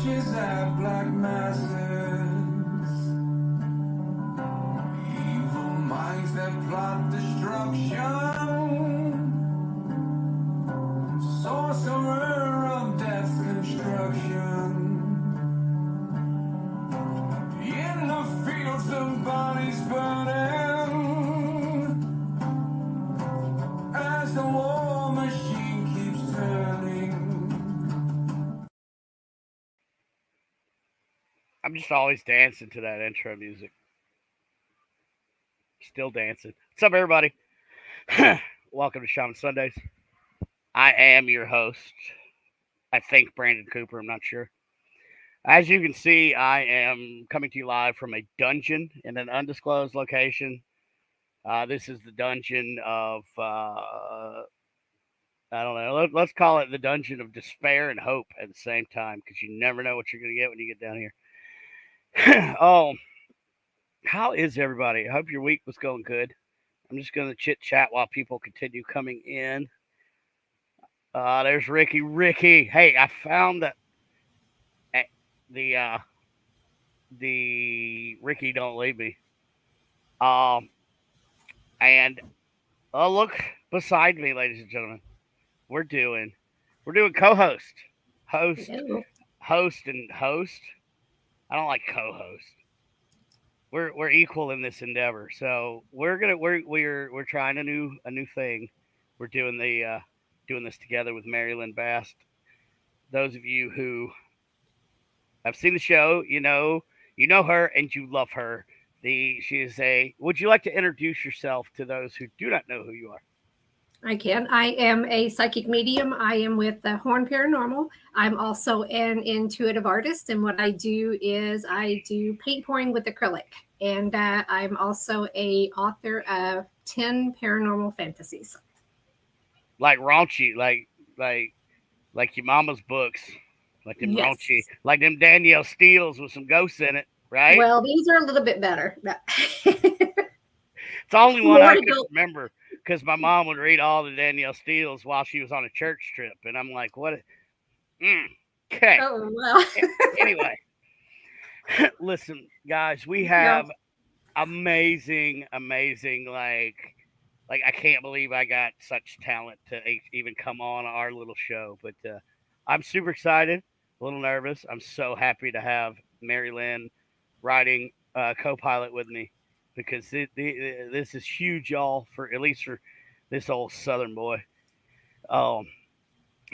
marches at black masses, evil minds that plot destruction, sorcerer of death's construction. In the fields of bodies burning, as the war machine keeps turning. I'm just always dancing to that intro music. Still dancing. What's up, everybody? Welcome to Shaman Sundays. I am your host. I think Brandon Cooper. I'm not sure. As you can see, I am coming to you live from a dungeon in an undisclosed location. This is the dungeon of, I don't know, let's call it the dungeon of despair and hope at the same time, because you never know what you're going to get when you get down here. Oh, how is everybody? I hope your week was going good. I'm just going to chit chat while people continue coming in. There's Ricky. Ricky, hey, I found that the Ricky don't leave me. Um, and look beside me, ladies and gentlemen. We're doing co-host, host, Hello. host, and host. I don't like co-host. We're equal in this endeavor, so we're trying a new thing. We're doing doing this together with MaryLynn Bast. Those of you who have seen the show, you know her and you love her. She is a. Would you like to introduce yourself to those who do not know who you are? I can. I am a psychic medium. I am with the Horn Paranormal. I'm also an intuitive artist, and what I do is I do paint pouring with acrylic. And I'm also a author of 10 paranormal fantasies. Like raunchy, like your mama's books, like them raunchy, Yes. like them Danielle Steele's with some ghosts in it, right? Well, these are a little bit better. It's the only one More I could adult. remember because my mom would read all the Danielle Steele's while she was on a church trip, and I'm like, what? Mm, okay. Oh, well. Anyway, listen, guys, we Yeah. have amazing, like I can't believe I got such talent to even come on our little show. But I'm super excited, a little nervous. I'm so happy to have Mary Lynn riding co-pilot with me because this is huge, y'all. For at least for this old Southern boy. Um,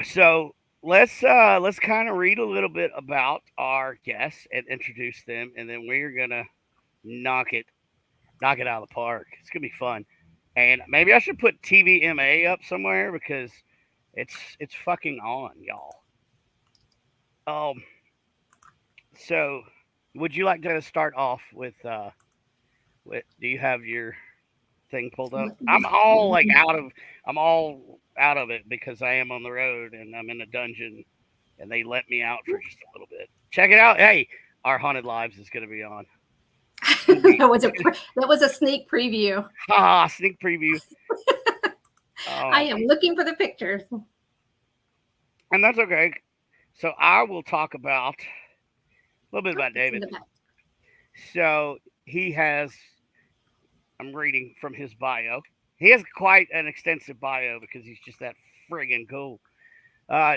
so let's kind of read a little bit about our guests and introduce them, and then we're gonna knock it knock it out of the park. It's gonna be fun. And maybe I should put TVMA up somewhere because it's fucking on, y'all. Um, so would you like to start off with do you have your thing pulled up? I'm all out of it because I am on the road and I'm in a dungeon and they let me out for just a little bit. Check it out. Hey, our haunted lives is gonna be on. It's gonna be That was a sneak preview. sneak preview. I Um, am looking for the pictures. and that's okay. So I will talk about a little bit Oh, about it's in David. the back. So he has. I'm reading from his bio. He has quite an extensive bio because he's just that friggin' cool. Uh,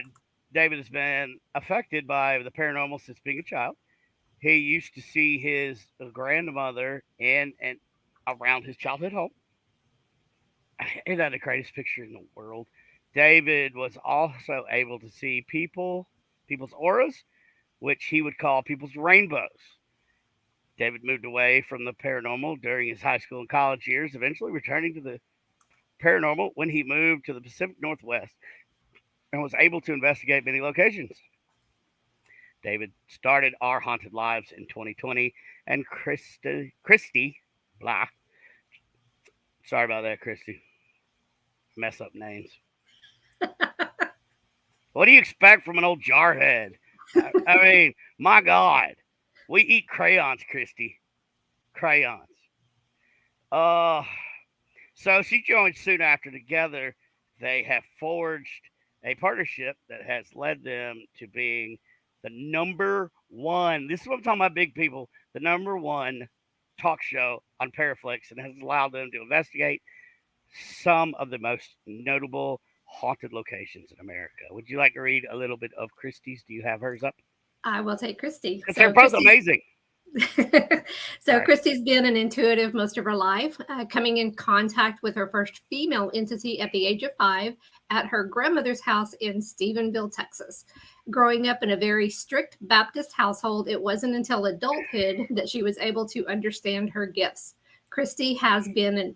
David has been affected by the paranormal since being a child. He used to see his grandmother in and around his childhood home. Isn't that the greatest picture in the world? David was also able to see people's auras, which he would call people's rainbows. David moved away from the paranormal during his high school and college years, eventually returning to the paranormal when he moved to the Pacific Northwest and was able to investigate many locations. David started Our Haunted Lives in 2020, and Christy, blah, sorry about that, Christy, mess up names. What do you expect from an old jarhead? I mean, my God, we eat crayons, Christy, crayons. Uh, so she joined soon after. Together, they have forged a partnership that has led them to being the number one. This is what I'm talking about, big people. The number one talk show on Paraflix, and has allowed them to investigate some of the most notable haunted locations in America. Would you like to read a little bit of Christie's? Do you have hers up? I will take Christy. Because they're both amazing. So Right. Christy's been an intuitive most of her life, coming in contact with her first female entity at the age of 5 at her grandmother's house in Stephenville, Texas. Growing up in a very strict Baptist household, it wasn't until adulthood that she was able to understand her gifts. Christy has been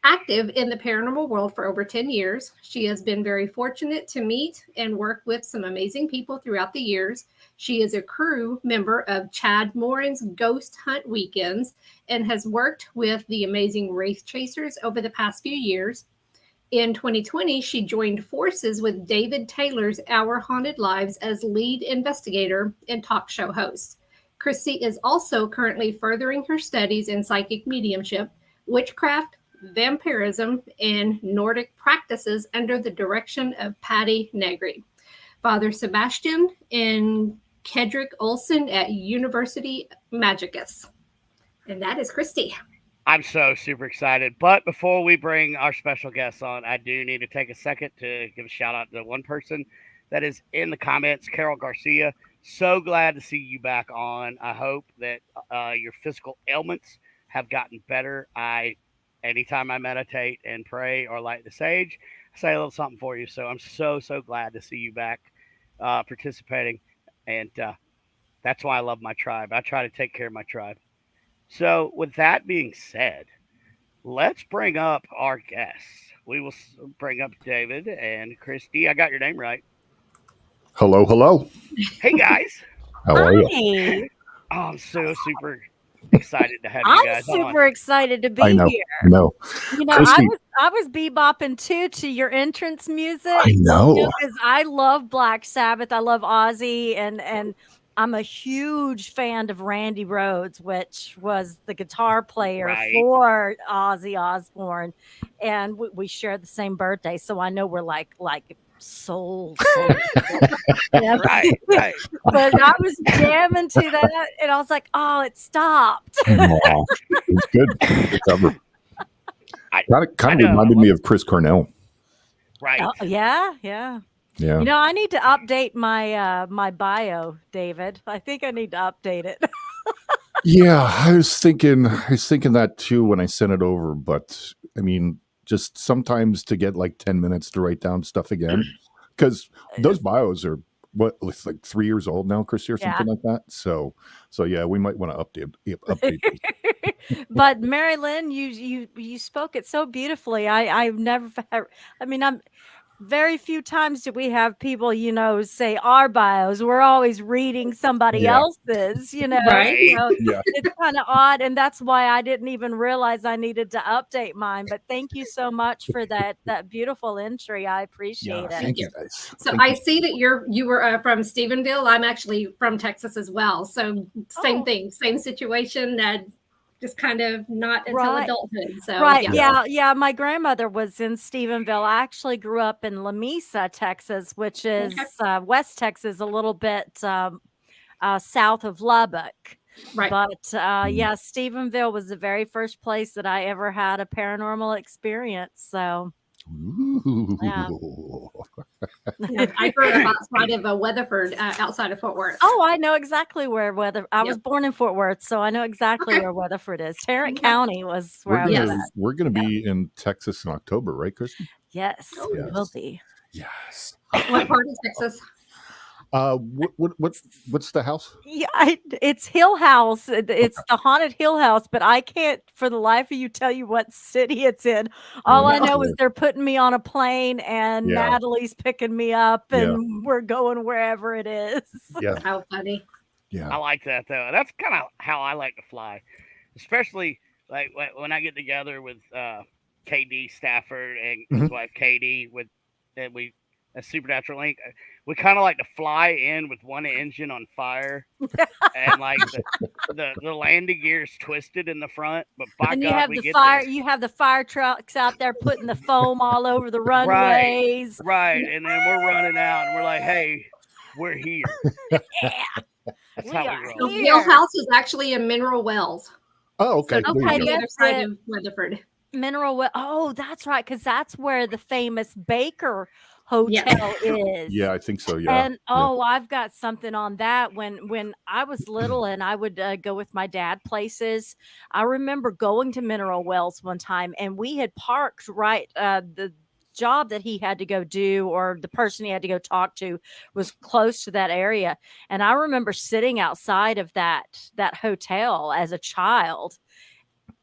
active in the paranormal world for over 10 years. She has been very fortunate to meet and work with some amazing people throughout the years. She is a crew member of Chad Morin's Ghost Hunt Weekends and has worked with the amazing Wraith Chasers over the past few years. In 2020, she joined forces with David Taylor's Our Haunted Lives as lead investigator and talk show host. Chrissy is also currently furthering her studies in psychic mediumship, witchcraft, vampirism, and Nordic practices under the direction of Patty Negri, Father Sebastian, and Kedrick Olson at University Magicus. And that is Christy. I'm so super excited. But before we bring our special guests on, I do need to take a second to give a shout out to one person that is in the comments, Carol Garcia. So glad to see you back on. I hope that your physical ailments have gotten better. Anytime I meditate and pray or light the sage, I say a little something for you. So I'm so glad to see you back participating. And that's why I love my tribe. I try to take care of my tribe. So with that being said, let's bring up our guests. We will bring up David and Christy. I got your name right. Hello. Hey, guys. How are you? Hi. Oh, I'm so super excited to have you I'm guys super excited to be I know. here. No. You know, Christy. I was bebopping too to your entrance music. I know. Because I love Black Sabbath. I love Ozzy, and I'm a huge fan of Randy Rhoads, which was the guitar player Right. for Ozzy Osbourne, and we share the same birthday, so I know we're like soul. Yeah. Right. But I was jamming to that, and I was like, "Oh, it stopped." Aw, it's good. Good cover. Kind of reminded me of Chris Cornell. Right. Oh, yeah. Yeah. You know, I need to update my my bio, David. I think I need to update it. Yeah, I was thinking that too when I sent it over, but I mean, just sometimes to get like 10 minutes to write down stuff again, because those bios are it's like 3 years old now, Christy, or something like that. So yeah, we might want to update those. But MaryLynn, you spoke it so beautifully. I've never. I mean, I'm. Very few times do we have people, say our bios. We're always reading somebody else's, Right. So it's kind of odd. And that's why I didn't even realize I needed to update mine. But thank you so much for that beautiful entry. I appreciate it. Thank you guys. So I see that you were from Stephenville. I'm actually from Texas as well. So same thing, same situation. Just kind of not until adulthood. So Yeah. My grandmother was in Stephenville. I actually grew up in Lamesa, Texas, which is West Texas, a little bit south of Lubbock. Right. But Stephenville was the very first place that I ever had a paranormal experience. So. Yeah. I grew up outside of Weatherford, outside of Fort Worth. Oh, I know exactly where I was born in Fort Worth, so I know exactly where Weatherford is. Tarrant County was where I was at. We're going to be in Texas in October, right, Christy? Yes, we will be. Yes. What part of Texas? What's the house? Yeah, it's Hill House. It's the haunted Hill House, but I can't for the life of you tell you what city it's in. All I know is they're putting me on a plane and Natalie's picking me up and we're going wherever it is. Yeah. How funny. Yeah. I like that though. That's kind of how I like to fly, especially like when I get together with KD Stafford and his wife Katie a Supernatural Link. We kind of like to fly in with one engine on fire, and like the landing gear's twisted in the front. But by and God, you have we the get fire. there. You have the fire trucks out there putting the foam all over the runways. Right, and then we're running out, and we're like, "Hey, we're here. Yeah. That's We how are we roll. So here. Hill House is actually in Mineral Wells. Oh, okay. So There Okay, you on go. the other that's side it. of Weatherford. Mineral Well. Oh, that's right, because that's where the famous Baker Yes. Hotel is. Yeah, I think so. Yeah. And Yeah. oh, I've got something on that. When I was little and I would go with my dad places, I remember going to Mineral Wells one time, and we had parked right. The job that he had to go do, or the person he had to go talk to, was close to that area. And I remember sitting outside of that hotel as a child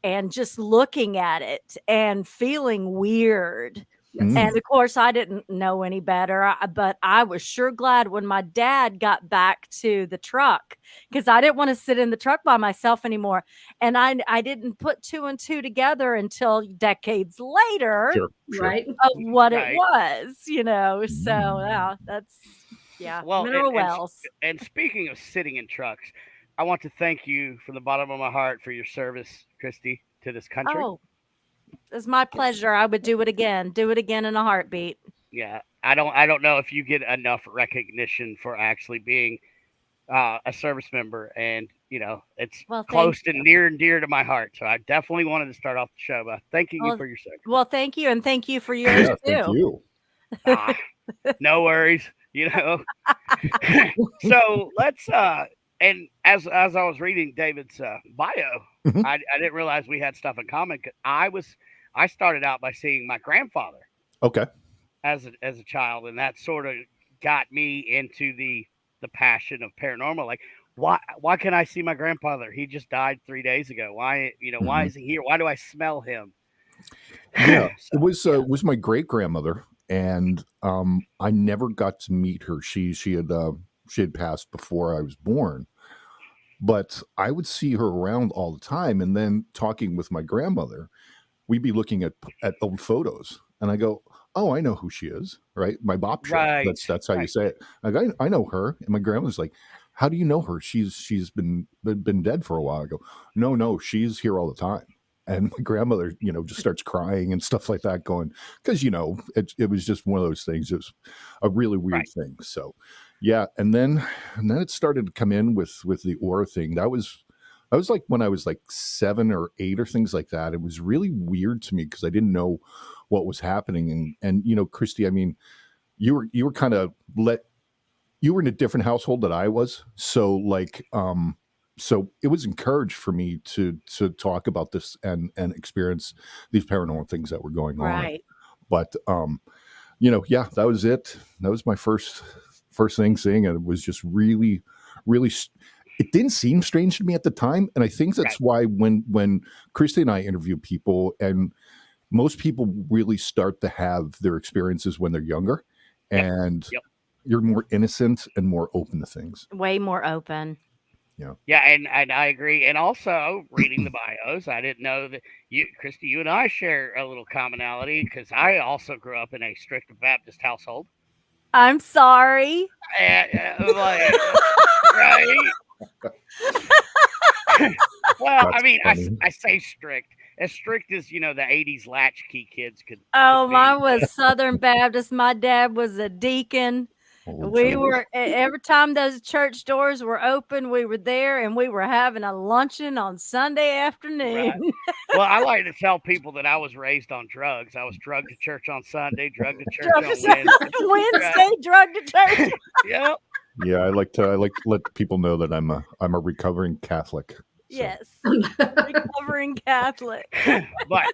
and just looking at it and feeling weird. Yes. Mm. And of course, I didn't know any better, but I was sure glad when my dad got back to the truck, because I didn't want to sit in the truck by myself anymore. And I didn't put two and two together until decades later Sure. Sure. Right. of what it Right. was, So yeah, that's Well, Mineral Wells. and speaking of sitting in trucks, I want to thank you from the bottom of my heart for your service, Christy, to this country. Oh, it's my pleasure. I would do it again. Do it again in a heartbeat. Yeah, I don't know if you get enough recognition for actually being a service member, and it's Well, close thank and near and dear to my heart. So I definitely wanted to start off the show by thanking you Well, for your service. Well, thank you, and thank you for yours Yeah. Thank too. you. Ah, no worries, So let's and as I was reading David's bio, Mhm. I didn't realize we had stuff in common. 'Cause I started out by seeing my grandfather Okay. as a child, and that sort of got me into the passion of paranormal. Like, why can I see my grandfather? He just died 3 days ago. Why why Mhm. is he here? Why do I smell him? Yeah. So, It was my great grandmother, and I never got to meet her. She had passed before I was born, but I would see her around all the time. And then talking with my grandmother, we'd be looking at old photos, and I go, "Oh, I know who she is." Right, my bop shit. right, That's how you right, say it. Like, I know her, and my grandma's like, "How do you know her? She's been dead for a while." I go, "No, she's here all the time." And my grandmother, just starts crying and stuff like that, going, because it was just one of those things. It was a really weird right. thing. So, yeah, and then it started to come in with the aura thing. That was like when I was like 7 or 8 or things like that. It was really weird to me because I didn't know what was happening. And Christy, I mean, you were kind of you were in a different household that I was. So it was encouraged for me to talk about this and experience these paranormal things that were going on. Right. But yeah, that was it. That was my first thing seeing it. It was just really, really. It didn't seem strange to me at the time, and I think that's why when Christy and I interview people, and most people really start to have their experiences when they're younger, Yep. and Yep. you're more innocent and more open to things. Way more open. Yeah, and I agree. And also reading the bios, I didn't know that Christy, you and I share a little commonality because I also grew up in a strict Baptist household. I'm sorry. Like, right? Well, That's I mean, funny. I say strict. As strict as, the 80s latchkey kids could Oh, be. mine was Southern Baptist. My dad was a deacon. Oh, We geez. were every time those church doors were open, we were there, and we were having a luncheon on Sunday afternoon. Right. Well, I like to tell people that I was raised on drugs. I was drugged to church on Sunday, drugged to church Drug on to Wednesday. Wednesday, drug to church. Yep. Yeah, I like to let people know that I'm a recovering Catholic. So. Yes, recovering Catholic. But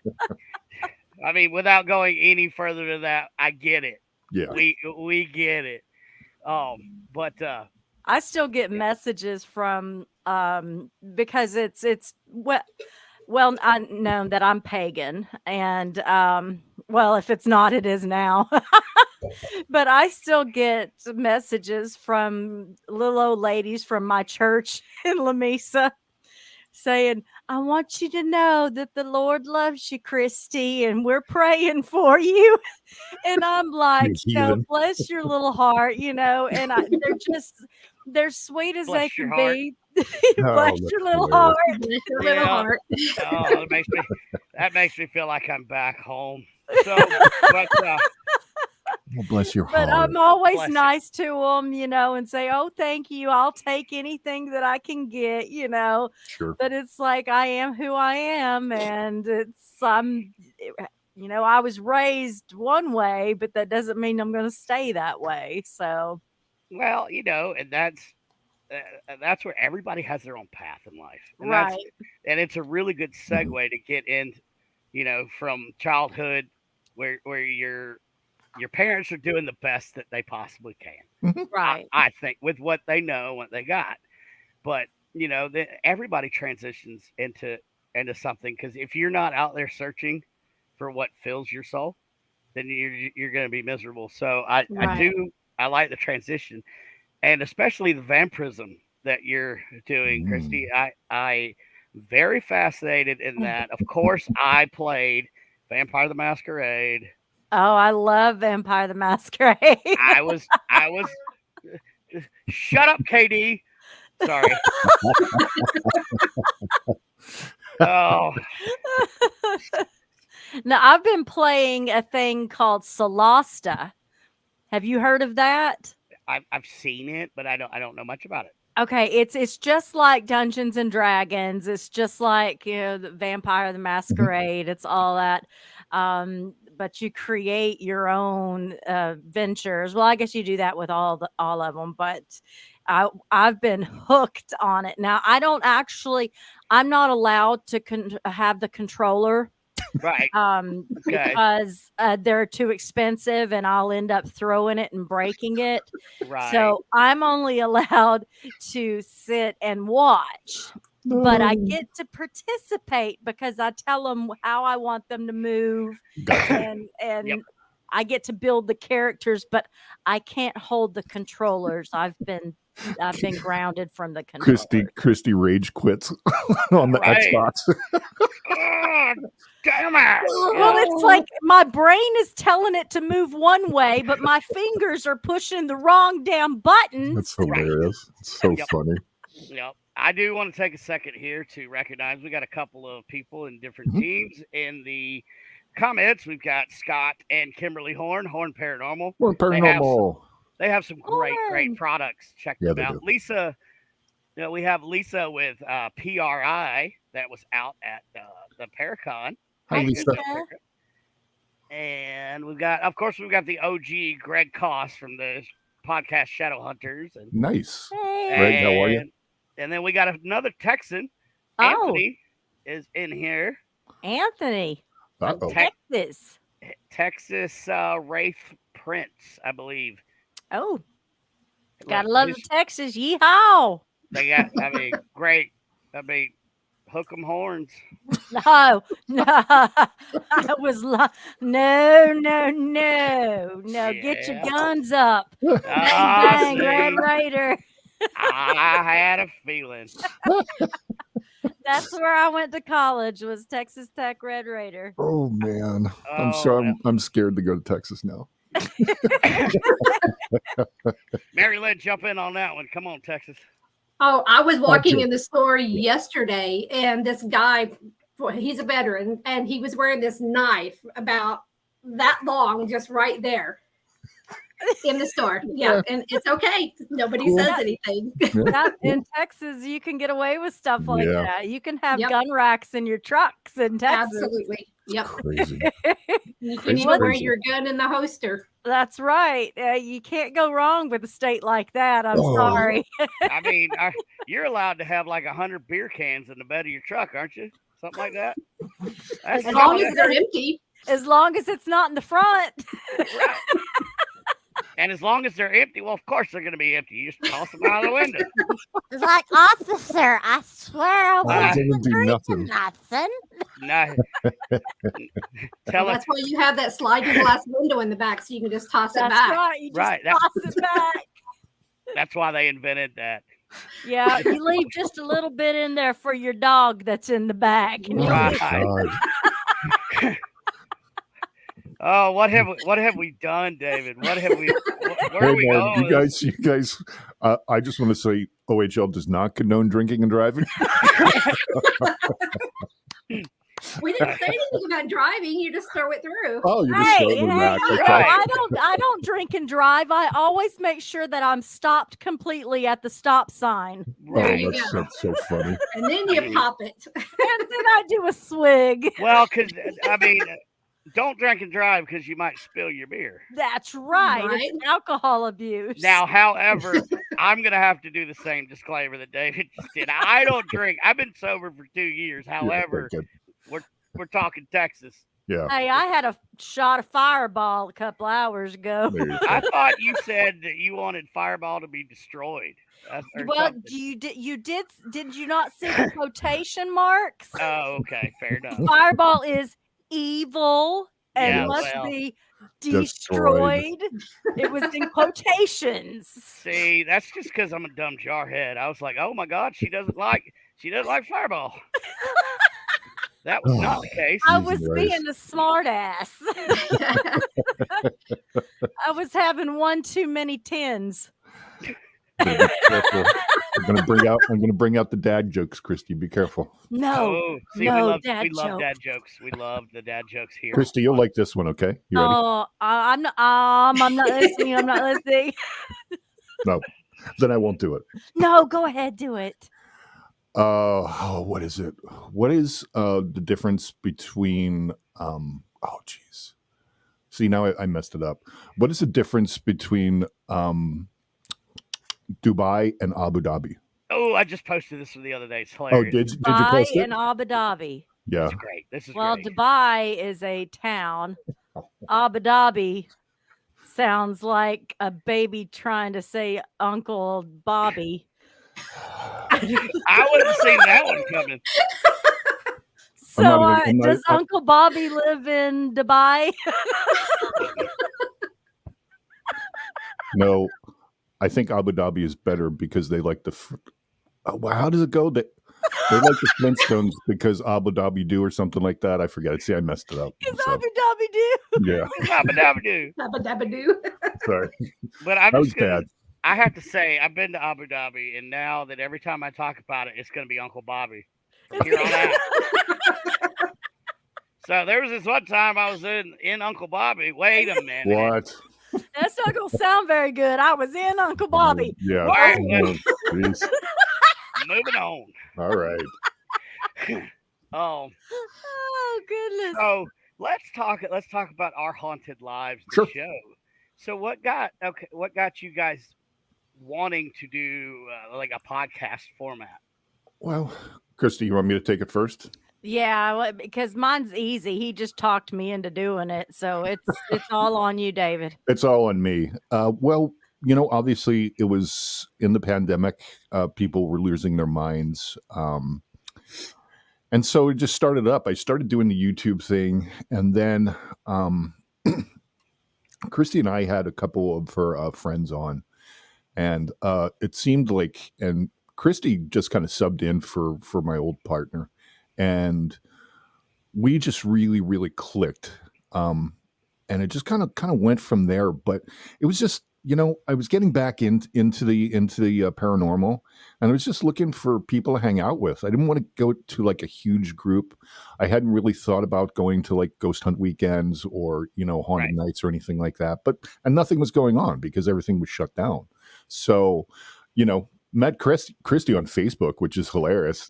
I mean, without going any further to that, I get it. Yeah. We get it. But I still get messages from because it's well I know that I'm pagan, and well, if it's not, it is now. But I still get messages from little old ladies from my church in Lamesa saying, "I want you to know that the Lord loves you, Christy, and we're praying for you." And I'm like, You heathen. bless your little heart, and they're sweet as they Bless your can heart. be. Oh, Bless that's your little hilarious. heart. Bless your little Yeah. heart. Oh, that makes me feel like I'm back home. So, but Well, bless your But heart. I'm always Bless you. nice to them, and say, "Oh, thank you. I'll take anything that I can get," Sure. But it's like I am who I am, and I was raised one way, but that doesn't mean I'm going to stay that way. So, Well, and that's where everybody has their own path in life, and right, it's a really good segue to get in, from childhood, where your parents are doing the best that they possibly can. right, I think with what they know, what they got, but everybody transitions into something, because if you're not out there searching for what fills your soul, then you're going to be miserable. So Right. I like the transition, and especially the vampirism that you're doing, Christy. I very fascinated in that. Of course, I played Vampire the Masquerade. Oh, I love Vampire the Masquerade. I was shut up, KD. Sorry. Oh, Now, I've been playing a thing called Solasta. Have you heard of that? I've seen it, but I don't know much about it. Okay, it's just like Dungeons and Dragons. It's just like, the Vampire the Masquerade. It's all that. But you create your own ventures. Well, I guess you do that with all of them, but I've been hooked on it. Now, I'm not allowed to have the controller. Right. Okay. Because they're too expensive and I'll end up throwing it and breaking it. Right. So I'm only allowed to sit and watch, but I get to participate because I tell them how I want them to move, and Yep. I get to build the characters, but I can't hold the controllers. I've been grounded from the controller. Christy rage quits on the Right. Xbox. Oh, damn it. Well, it's like my brain is telling it to move one way, but my fingers are pushing the wrong damn buttons. That's hilarious. It's so Yep. funny. Yep. I do want to take a second here to recognize we got a couple of people in different teams in the comments. We've got Scott and Kimberly Horn Paranormal. Well, Paranormal. They have some great products. Check them they out. do. Lisa, we have Lisa with PRI that was out at the Paracon. Hi, Lisa. And we've got the OG Greg Koss from the podcast Shadow Hunters. And, Nice. Hey. Greg, how are you? And then we got another Texan. Oh. Anthony is in here. Anthony. Uh-oh. Texas. Wraith Prince, I believe. Oh. Gotta love the Texas. Yeehaw. They got, great. Hook 'em horns. No. I was no. Get your guns up. Bang, Red Raider. I had a feeling. That's where I went to college, was Texas Tech Red Raider. Oh man, Oh, I'm scared to go to Texas now. MaryLynn, jump in on that one. Come on, Texas. Oh, I was walking in the store yesterday, and this guy, he's a veteran, and he was wearing this knife about that long, just right there in the store. Yeah, and it's okay. Nobody says anything. In Texas, you can get away with stuff like that. You can have Yep. gun racks in your trucks in Texas. Absolutely. Yep. Crazy. You can even wear your gun in the holster. That's right. You can't go wrong with a state like that. I'm sorry. You're allowed to have like 100 beer cans in the bed of your truck, aren't you? Something like that. As long as they're empty. As long as it's not in the front. Right. And as long as they're empty, well, of course they're going to be empty. You just toss them out of the window. It's like, officer, I swear I didn't do nothing. No. That's why you have that sliding glass window in the back, so you can just toss it back. That's right. You just toss it back. That's why they invented that. Yeah, you leave just a little bit in there for your dog that's in the back. Right. Oh, what have we done, David? What have we? Where are we going? You guys. I just want to say, OHL does not condone drinking and driving. We didn't say anything about driving. You just throw it through. Oh, you just Hey, throw it in the rack. hey, Okay. I don't drink and drive. I always make sure that I'm stopped completely at the stop sign. There Oh, you that's go. so funny. And then you pop it. And then I do a swig. Well, because I mean, don't drink and drive because you might spill your beer. That's right. Right. It's alcohol abuse. Now, however, I'm gonna have to do the same disclaimer that David just did. I don't drink. I've been sober for 2 years. However, good. we're talking Texas. Yeah. Hey, I had a shot of Fireball a couple hours ago. There you I go. thought you said that you wanted Fireball to be destroyed. Or Well, something. did you not see the quotation marks? Oh, okay, fair enough. Fireball is evil and Yeah, must well. be Destroyed. destroyed. It was in quotations. See, that's just because I'm a dumb jarhead. I was like, oh my God, she doesn't like Fireball. That was not the case. I was Jesus being a smart ass. I was having one too many tins. Be careful. I'm gonna bring out the dad jokes, Christy. Be careful. No, Oh, see, no we love dad dad jokes. We love the dad jokes here. Christy, you'll like this one, okay? You ready? Oh, I'm not listening. I'm not listening. No. Then I won't do it. No, go ahead, do it. What is it? What is the difference between geez. See, now I messed it up. What is the difference between Dubai and Abu Dhabi? Oh, I just posted this the other day. It's Oh, hilarious. did you post Dubai it? and Abu Dhabi. Yeah. It's great. This is Well, great. Dubai is a town. Abu Dhabi sounds like a baby trying to say Uncle Bobby. I wouldn't have seen that one coming. So, I'm not- does Uncle Bobby live in Dubai? No, I think Abu Dhabi is better because they like how does it go? They like the Flintstones because Abu Dhabi do or something like that. I forget it. See, I messed it up. Because So, Abu Dhabi do. yeah, Dabba-dabba-doo. Dabba dabba doo. sorry. But I'm That was just gonna, bad. I have to say, I've been to Abu Dhabi, and now that every time I talk about it, it's going to be Uncle Bobby from here on out. So there was this one time I was in Uncle Bobby. Wait a minute. What? That's not going to sound very good. I was in Uncle Bobby. Yeah. What? Oh, geez. Moving on. All right. Oh, Oh, goodness. so let's talk about our haunted lives, the Sure. show. So what got you guys wanting to do like a podcast format? Well, Christy, you want me to take it first? Yeah, well, because mine's easy. He just talked me into doing it. So it's all on you, David. It's all on me. Well, obviously it was in the pandemic. People were losing their minds. And so it just started up. I started doing the YouTube thing. And then Christy and I had a couple of her friends on. And it seemed like, and Christy just kind of subbed in for my old partner. And we just really, really clicked. And it just kind of went from there. But it was just, I was getting back into the paranormal, and I was just looking for people to hang out with. I didn't want to go to like a huge group. I hadn't really thought about going to like ghost hunt weekends or, haunted nights or anything like that. And nothing was going on because everything was shut down. So, met Christy on Facebook, which is hilarious.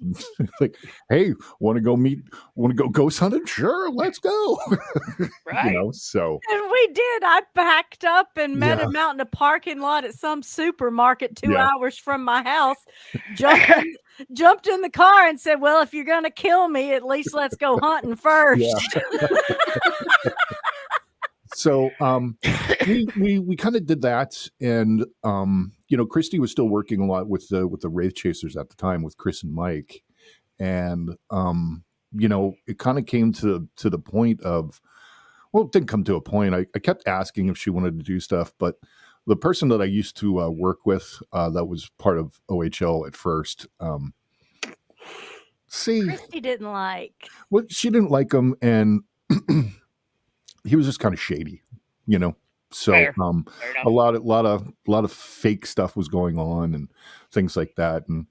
Like, hey, want to go ghost hunting? Sure, let's go. Right. So And we did. I backed up and met Yeah. him out in a parking lot at some supermarket 2 Yeah. hours from my house. Jumped in the car and said, "Well, if you're going to kill me, at least let's go hunting first." Yeah. So we kind of did that, and Christy was still working a lot with the Wraith Chasers at the time with Chris and Mike, and it kind of came to the point of, well, it didn't come to a point. I kept asking if she wanted to do stuff, but the person that I used to work with that was part of OHL at first, Christy didn't like. well, she didn't like him, and he was just kind of shady, So Fair. Fair a enough. lot of fake stuff was going on and things like that. And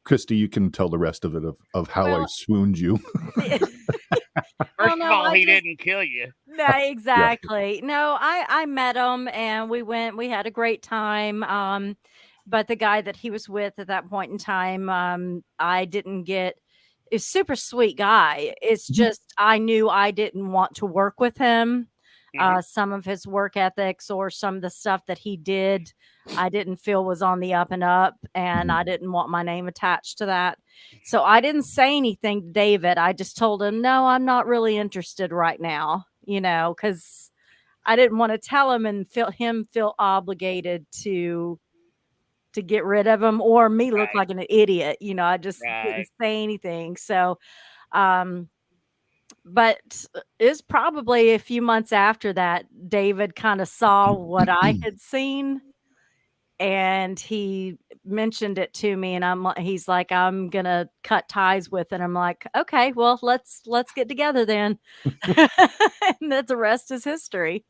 Christy, you can tell the rest of it of how I Well- swooned you. First of no, all, I he just didn't kill you. no, exactly. No, I met him and we had a great time. But the guy that he was with at that point in time, I didn't get is super sweet guy. It's Mhm. just I knew I didn't want to work with him. Mhm. Some of his work ethics or some of the stuff that he did, I didn't feel was on the up and up, and Mhm. I didn't want my name attached to that. So I didn't say anything to David. I just told him, no, I'm not really interested right now, because I didn't want to tell him and feel obligated to get rid of him or me look Right. like an idiot. I just didn't Right. say anything. So, um, but it's probably a few months after that, David kind of saw what I had seen and he mentioned it to me and he's like, I'm gonna cut ties with it. I'm like, okay, well, let's get together then. And the rest is history.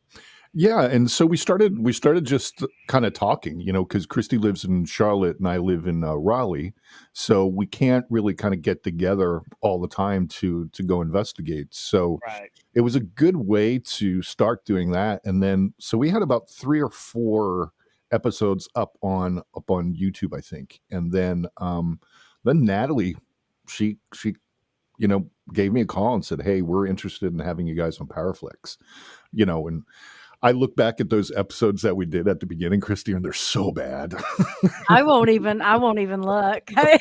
Yeah, and so we started just kind of talking, because Christy lives in Charlotte and I live in Raleigh, so we can't really kind of get together all the time to go investigate. So Right. it was a good way to start doing that, and then so we had about 3 or 4 episodes up on YouTube, I think, and then Natalie, she gave me a call and said, "Hey, we're interested in having you guys on Powerflex," and I look back at those episodes that we did at the beginning, Christy, and they're so bad. I won't even look. I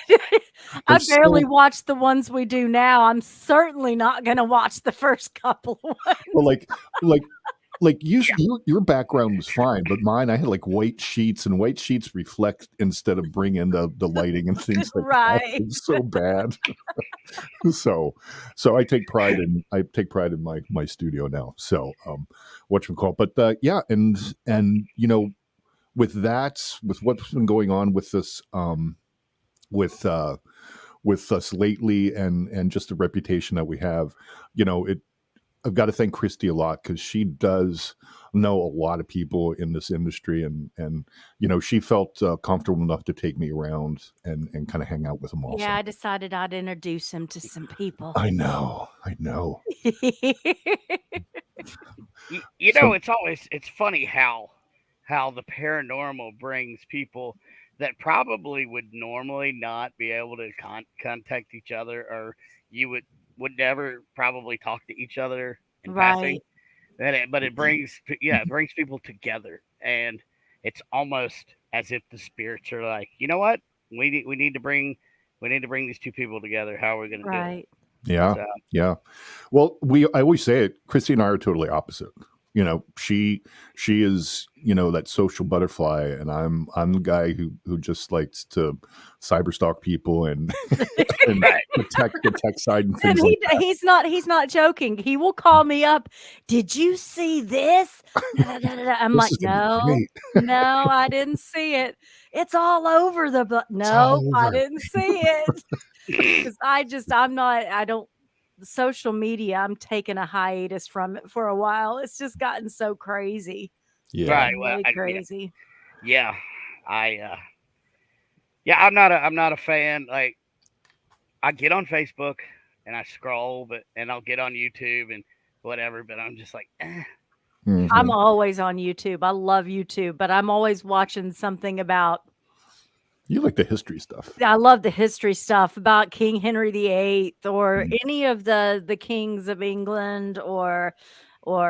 They're barely so watch the ones we do now. I'm certainly not gonna watch the first couple well, ones. like Yeah. your background was fine, but mine, I had like white sheets, and white sheets reflect instead of bring in the lighting and things like that. Right. It's so bad. So I take pride in my studio now. So whatchamacallit. But yeah, and with what's been going on with this with with us lately, and just the reputation that we have, it I've got to thank Christy a lot because she does know a lot of people in this industry, and she felt comfortable enough to take me around and kind of hang out with them Yeah, also. I decided I'd introduce him to some people. I know. So It's funny how the paranormal brings people that probably would normally not be able to contact each other, or you would never probably talk to each other in passing. Right. But it brings people together, and it's almost as if the spirits are like, you know what, we need to bring these two people together. How are we going to do it? Right. yeah, So yeah. Well, I always say it. Christy and I are totally opposite. She is that social butterfly, and I'm the guy who just likes to cyberstalk people and and right, the tech side and And things like that. he's not joking. He will call me up. Did you see this? Da, da, da, da, da." I'm This like, is gonna be no, great. no, I didn't see it. It's all over It's nope, all I over. didn't see it. Because I'm not, I don't, social media, I'm taking a hiatus from it for a while. It's just gotten so crazy. It's Yeah. right. gotten Well, really crazy. yeah, I yeah, I'm not a fan. Like, I get on Facebook and I scroll, and I'll get on YouTube and whatever, but I'm just like, I'm Mhm. always on YouTube. I love YouTube, but I'm always watching something about You like the history stuff. I love the history stuff about King Henry VIII or Mhm. any of the kings of England or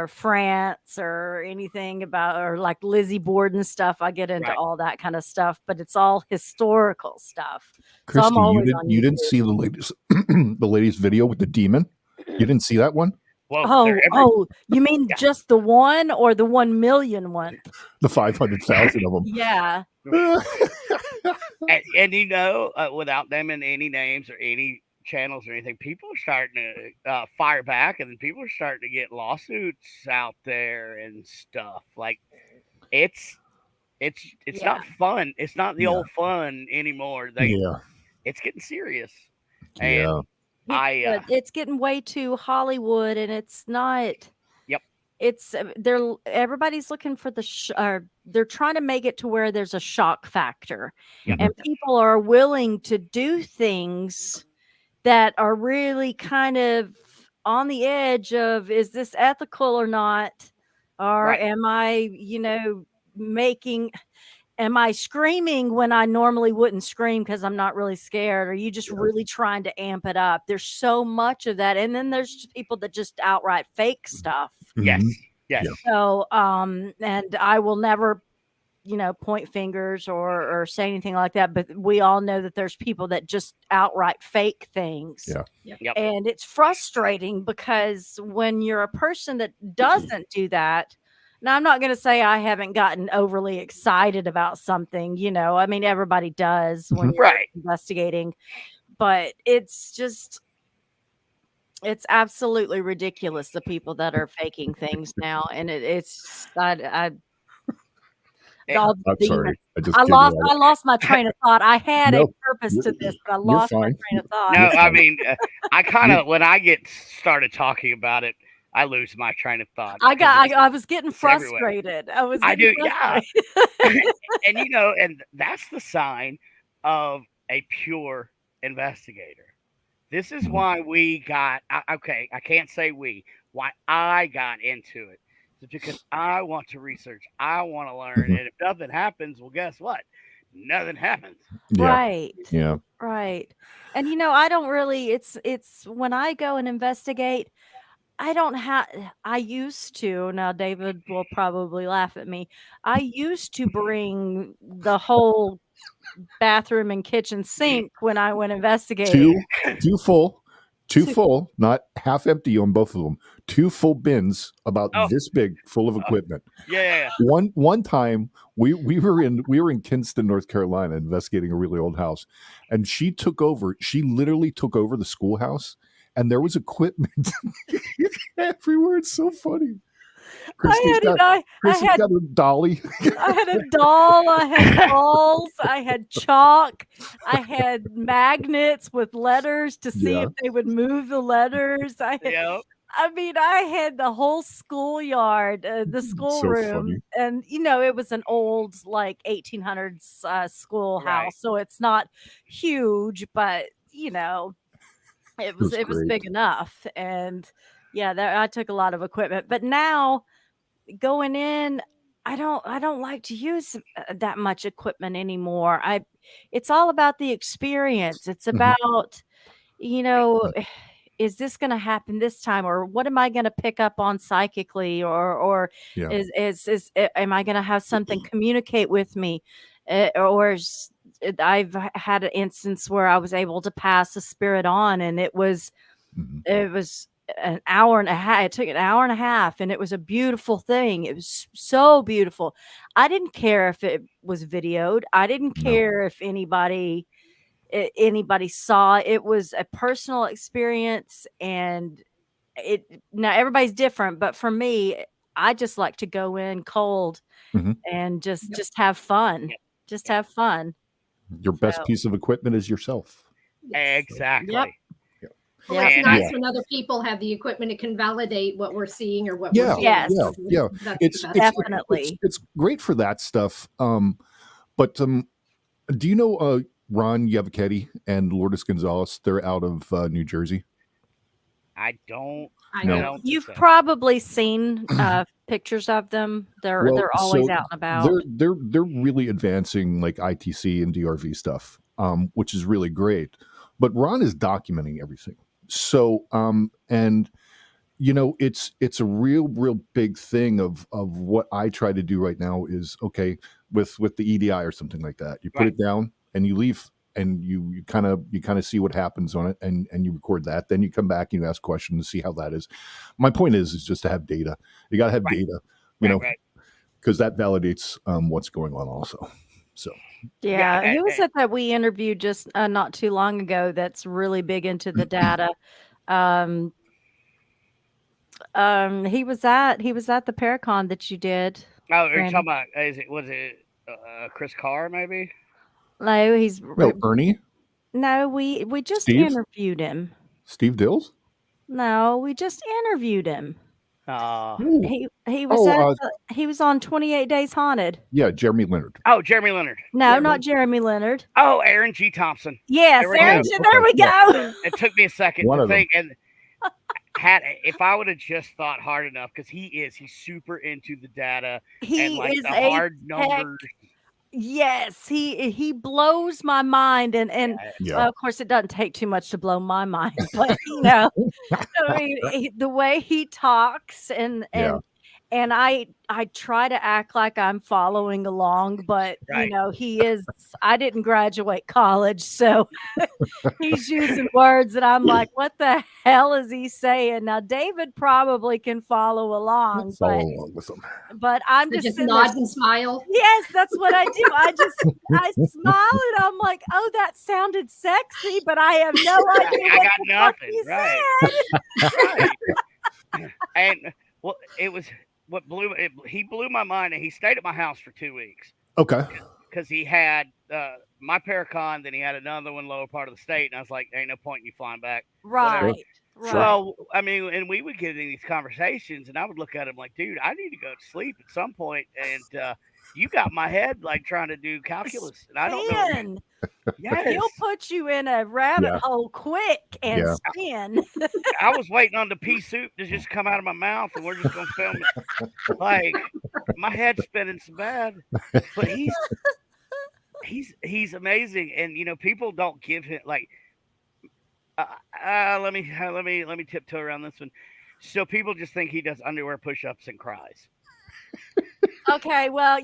France or anything about or like Lizzie Borden stuff. I get into right. all that kind of stuff, but it's all historical stuff. So I'm Christy, you always didn't on you didn't YouTube. see the latest the latest video with the demon? You didn't see that one? Whoa, they're Oh, every oh, you mean just the one or the 1,000,000 one? The 500,000 of Yeah. them. and without naming any names or any channels or anything, people are starting to fire back, and then people are starting to get lawsuits out there and stuff. Like, it's it's Yeah. not fun. It's not the Yeah. old fun anymore. Yeah. It's getting serious, Yeah. and I It's getting way too Hollywood and it's not yep, it's everybody's looking for or they're trying to make it to where there's a shock factor yep, Mhm. and people are willing to do things that are really kind of on the edge of, is this ethical or not? Or Right. am I, am I screaming when I normally wouldn't scream because I'm not really scared? Are you just really trying to amp it up? There's so much of that. And then there's just people that just outright fake stuff. Yes. Mhm. Yes. Yeah. So, and I will never, point fingers or say anything like that. But we all know that there's people that just outright fake things. Yeah. Yep. And it's frustrating because when you're a person that doesn't do that, now I'm not going to say I haven't gotten overly excited about something, I mean, everybody does when you're Right. investigating, but it's absolutely ridiculous, the people that are faking things now. And it's, I'm sorry. I lost my train of thought. I had a purpose to this, but I you're lost my fine. train of thought. No, I mean, I kind of, when I get started talking about it, I lose my train of thought. I was getting everywhere. frustrated. I do, yeah. And and that's the sign of a pure investigator. This is why we got, okay, I can't say why I got into it. It's because I want to research. I want to learn. And if nothing happens, well, guess what? Nothing happens. Yeah. Right. Yeah. Right. And I don't really, it's when I go and investigate, I used to, now David will probably laugh at me. I used to bring the whole bathroom and kitchen sink when I went investigating. Two full, not half empty on both of them. 2 full bins about this big, full of equipment. Yeah. One time we were in Kinston, North Carolina, investigating a really old house, and she literally took over the schoolhouse, and there was equipment everywhere. It's so funny. Christy's got a dolly. I had a doll. I had balls. I had chalk. I had magnets with letters to see if they would move the letters. I had the whole schoolyard, the schoolroom, and it was an old, like 1800s schoolhouse, Right. so it's not huge, but it was big enough. And I took a lot of equipment, but now going in, I don't like to use that much equipment anymore. It's all about the experience. It's about, is this going to happen this time, or what am I going to pick up on psychically, or am I going to have something communicate with me, I've had an instance where I was able to pass a spirit on, and it was an hour and a half. It took an hour and a half, and it was a beautiful thing. It was so beautiful. I didn't care if it was videoed. I didn't care if anybody saw. It was a personal experience, and now everybody's different, but for me, I just like to go in cold and just have fun. Just have fun. Your best piece of equipment is yourself. Exactly. Yep. Well, it's nice when other people have the equipment. It can validate what we're seeing or what we're seeing. Yeah. It's definitely it's great for that stuff. But do you know Ron Yavaketti and Lourdes Gonzalez? They're out of New Jersey. I don't. I know. You've probably seen pictures of them. They're always out and about. They're really advancing like ITC and DRV stuff, which is really great. But Ron is documenting everything. So and it's a real big thing of what I try to do right now is, okay, with the EDI or something like that. You put it down and you leave, and you kind of see what happens on it, and you record that. Then you come back and you ask questions to see how that is. My point is just to have data. You got to have data, because that validates what's going on also. So yeah, who was it that we interviewed just not too long ago that's really big into the data? He was at the Paracon that you did. Oh, you're talking about, was it Chris Carr maybe? No, Ernie. No, we just Steve? interviewed him. Steve Dills? No, we just interviewed him. He was on 28 Days Haunted. Yeah, Jeremy Leonard. Oh, Jeremy Leonard. No, not Jeremy Leonard. Oh, Aaron G. Thompson. Yes, there we go. It took me a second to think, and if I would have just thought hard enough, because he's super into the data and He like is the a hard tech. numbers. Yes, he blows my mind, and Yeah. of course, it doesn't take too much to blow my mind, but I mean, the way he talks Yeah. and I try to act like I'm following along, but Right. I didn't graduate college, so he's using words that I'm like, what the hell is he saying? Now, David probably can follow along, Follow along with them. but I'm So just just sitting nod there. and smile. Yes, that's what I do. I smile and I'm like, oh, that sounded sexy, but I have no idea I what got the fuck nothing. he Right. said. Right. And well, it was what he blew my mind, and he stayed at my house for 2 weeks Okay. because he had my Paracon, then he had another one lower part of the state, and I was like, ain't no point in you flying back. Whatever. Right. Right. Well, I mean, and we would get in these conversations, and I would look at him like, dude, I need to go to sleep at some point, and you got my head like trying to do calculus, and I don't know. Spin. Yes, He'll put you in a rabbit hole quick and spin. I was waiting on the pea soup to just come out of my mouth, and we're just gonna film it. Like my head's spinning so bad, but he's amazing, and people don't give him like. Let me tiptoe around this one. So people just think he does underwear push-ups and cries. Okay, well,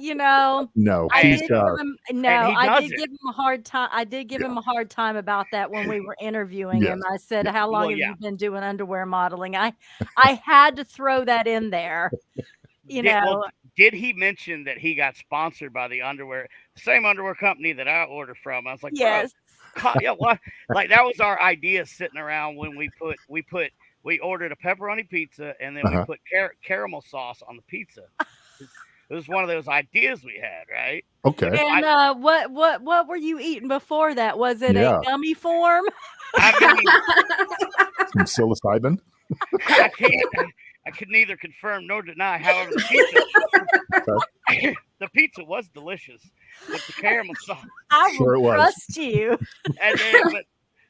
No, I he's did give him a hard time. I did give him a hard time about that when we were interviewing him. I said, "How long have you been doing underwear modeling?" I had to throw that in there. Did he mention that he got sponsored by the same underwear company that I ordered from? I was like, yes. Yeah, what? Like that was our idea sitting around when we ordered a pepperoni pizza and then we put caramel sauce on the pizza. It was one of those ideas we had, right? Okay. And what were you eating before that? Was it a gummy form? I mean, some psilocybin. I could neither confirm nor deny. However, the pizza was delicious with the caramel sauce. I will trust you. And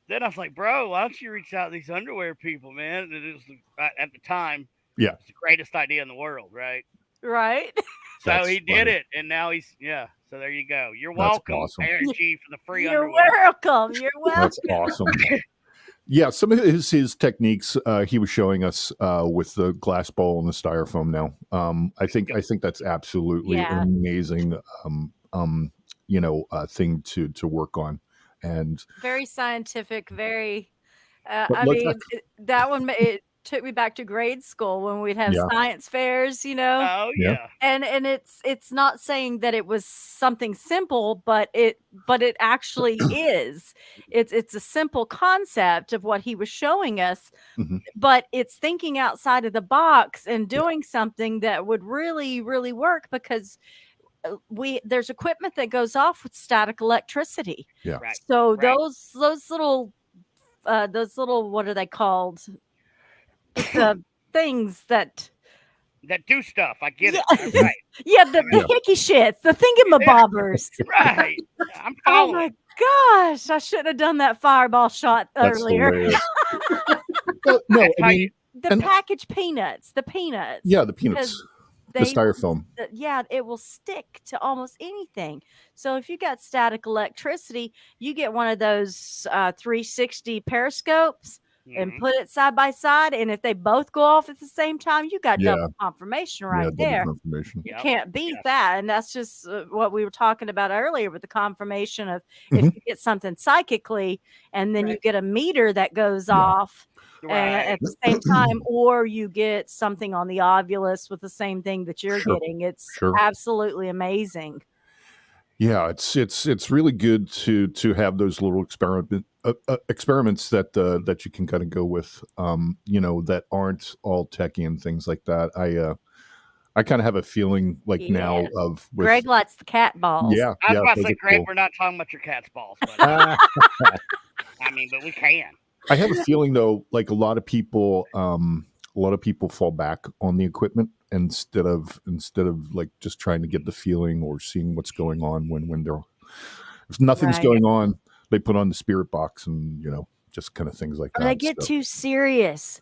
then I was like, bro, why don't you reach out to these underwear people, man? And it was at the time, it was the greatest idea in the world, right? Right. So he did it, and now so there you go. You're welcome, awesome. Aaron G, for the free underwear. You're welcome. That's awesome. Yeah, some of his techniques he was showing us with the glass bowl and the styrofoam now. I think that's absolutely an amazing thing to work on. And very scientific, very that one it took me back to grade school when we'd have science fairs, Oh yeah. And it's not saying that it was something simple, but it actually is. It's a simple concept of what he was showing us, but it's thinking outside of the box and doing something that would really, really work because there's equipment that goes off with static electricity. Yeah. Right. So those little what are they called? The things that do stuff. I get it. Right. Yeah, the hickey shits, the thingamabobbers. Right. I'm following. Oh my gosh, I shouldn't have done that fireball shot earlier. Well, no, I mean, the packaged peanuts. The peanuts. Yeah, the peanuts. The styrofoam. It will stick to almost anything. So if you got static electricity, you get one of those 360 periscopes and put it side by side. And if they both go off at the same time, you got double confirmation there. Confirmation. You can't beat that. And that's just what we were talking about earlier with the confirmation of if you get something psychically and then you get a meter that goes off. At the same time, or you get something on the ovulus with the same thing that you're getting. It's absolutely amazing. Yeah, it's really good to have those little experiments that you can kind of go with, that aren't all techie and things like that. I kind of have a feeling like now of Greg likes the cat balls. Yeah, I was about to say, Greg, we're not talking about your cat's balls. But, I mean, but we can. I have a feeling though, like a lot of people fall back on the equipment instead of like just trying to get the feeling or seeing what's going on when they're if nothing's going on, they put on the spirit box and just kind of things like that. They get too serious.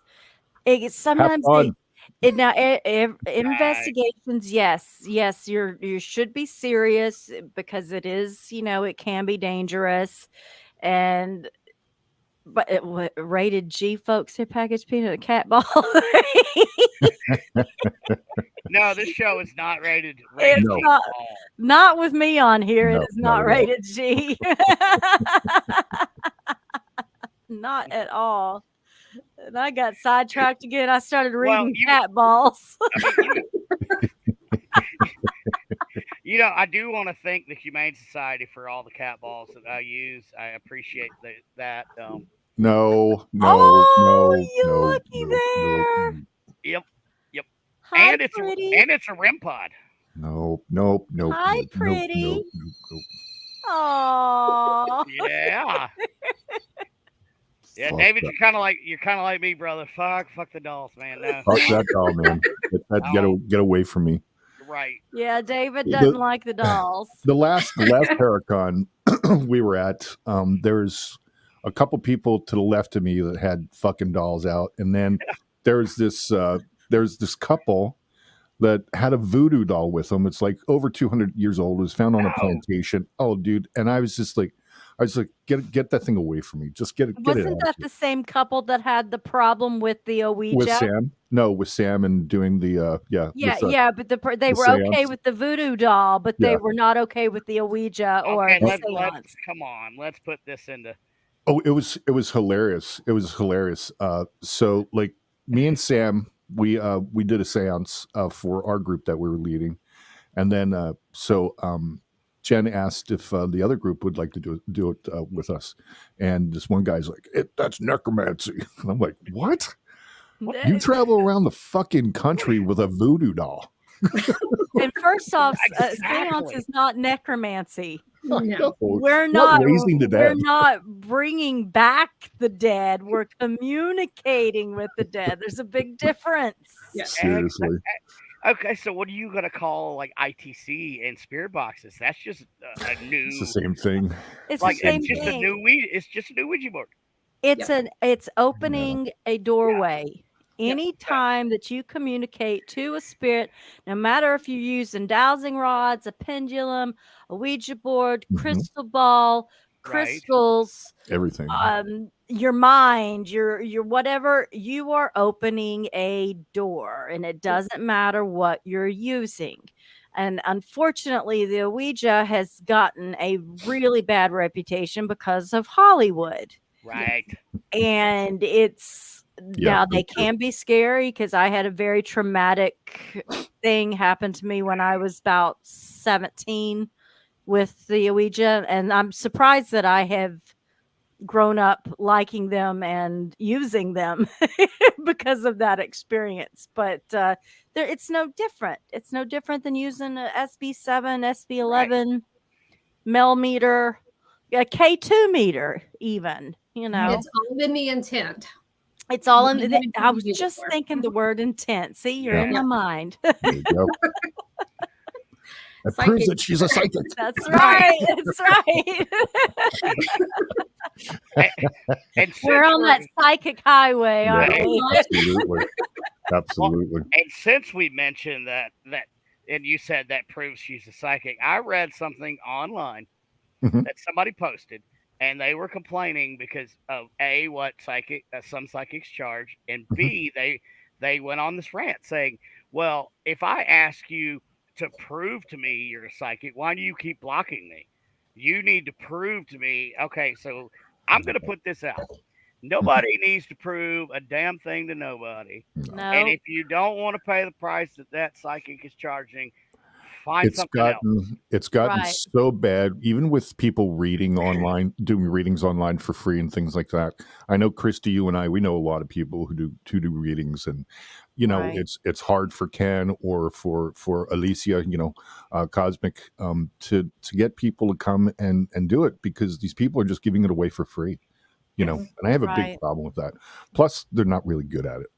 Sometimes fun. investigations, yes, you should be serious because it is, it can be dangerous, and but rated G, folks, here packaged peanut cat ball. No, this show is not rated It's G No. at all. not with me on here. It No, is not not at all. rated G. Not at all. And I got sidetracked again. I started reading cat balls. I do want to thank the Humane Society for all the cat balls that I use. I appreciate that. No. you looky there. Yep. Hi, And it's a REM pod. No. Hi, pretty. Aww. Yeah. Yeah, Fuck David, that. you're kind of like me, brother. Fuck the dolls, man. No. Fuck that doll, man. Get away from me. Right. Yeah, David doesn't like the dolls. The last Paracon we were at, there's a couple people to the left of me that had fucking dolls out, and then there's this couple that had a voodoo doll with them. It's like over 200 years old. It was found on a plantation. Oh, dude! And I was like, get that thing away from me. Just get it. Wasn't that the same couple that had the problem with the Ouija? With Sam? No, with Sam and doing the but they were okay with the voodoo doll, but they were not okay with the Ouija or the seance. Come on, let's put this into. Oh, it was hilarious. It was hilarious. So like me and Sam, we did a seance for our group that we were leading, and then Jen asked if the other group would like to do it with us, and this one guy's like, "That's necromancy," and I'm like, "What? You travel around the fucking country with a voodoo doll?" And first off, seance is not necromancy. No. We're not raising the dead. We're not bringing back the dead. We're communicating with the dead. There's a big difference. Yeah. Seriously. Okay, so what are you gonna call like ITC and spirit boxes? That's just a new. It's the same thing. It's like the same it's just thing. It's just a new Ouija board. It's opening a doorway. Anytime that you communicate to a spirit, no matter if you're using dowsing rods, a pendulum, a Ouija board, crystal ball, crystals, everything, your mind, your whatever, you are opening a door, and it doesn't matter what you're using. And unfortunately, the Ouija has gotten a really bad reputation because of Hollywood. Right. And now they can be scary, because I had a very traumatic thing happen to me when I was about 17 with the Ouija, and I'm surprised that I have grown up liking them and using them because of that experience. But it's no different. It's no different than using a SB7, SB11 millimeter, a K2 meter, even. It's all in the intent. It's all in. I was just thinking the word intent. See, you're in my mind. There you go. That proves that she's a psychic. That's right. That's right. And we're on that psychic highway, aren't we? Absolutely. Well, and since we mentioned that, and you said that proves she's a psychic, I read something online that somebody posted, and they were complaining because of A, what some psychics charge, and B, they went on this rant saying, well, if I ask you to prove to me you're a psychic, why do you keep blocking me? You need to prove to me. Okay, so I'm going to put this out. Nobody needs to prove a damn thing to nobody. No. And if you don't want to pay the price that psychic is charging, find something else. It's gotten so bad, even with people reading online, doing readings online for free and things like that. I know, Christy, you and we know a lot of people who do readings, and it's hard for Ken or for Alicia, Cosmic, to get people to come and do it, because these people are just giving it away for free, and I have a big problem with that. Plus, they're not really good at it.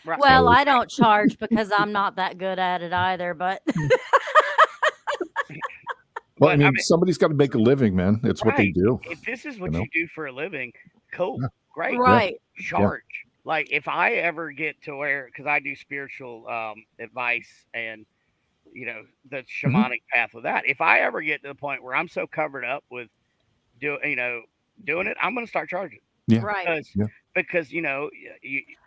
Right. Well, I don't charge because I'm not that good at it either, but well, I mean, somebody's got to make a living, man. It's what they do. If this is what you do for a living, cool, great. Right. Charge. like if I ever get to where, because I do spiritual advice and the Mhm. shamanic path with that. If I ever get to the point where I'm so covered up with doing it, I'm going to start charging Yeah. Right. because Yeah. because you,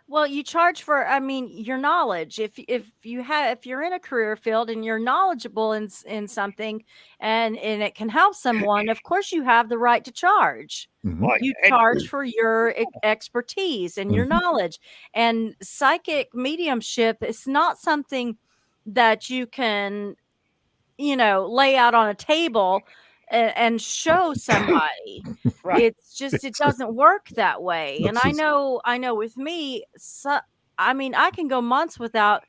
Well, you charge for, I mean, your knowledge. If you're in a career field and you're knowledgeable in something, and it can help someone, of course you have the right to charge. Mhm. well, You and charge for your expertise and your Mhm. knowledge. And psychic mediumship is not something that you can, lay out on a table and show somebody. right, It's just, it doesn't work that way. And That's just I know with me, so, I mean, I can go months without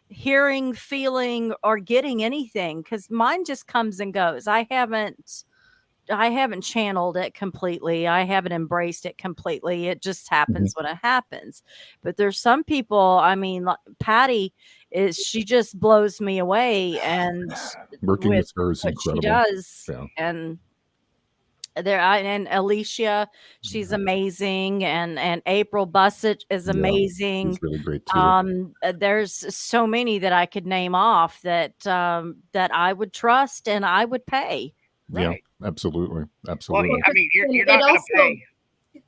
hearing, feeling, or getting anything because mine just comes and goes. I haven't channeled it completely. I haven't embraced it completely. It just Mhm. happens when it happens. But there's some people, I mean, like Patty she just blows me away and Working with with her is what she incredible. does. Yeah. And and Alicia, she's amazing, and April Bussett is Yeah. amazing. He's really great too. There's so many that I could name off that I would trust and I would pay. Yeah. right. Absolutely. Well, Absolutely. I mean, you're It not going to also pay.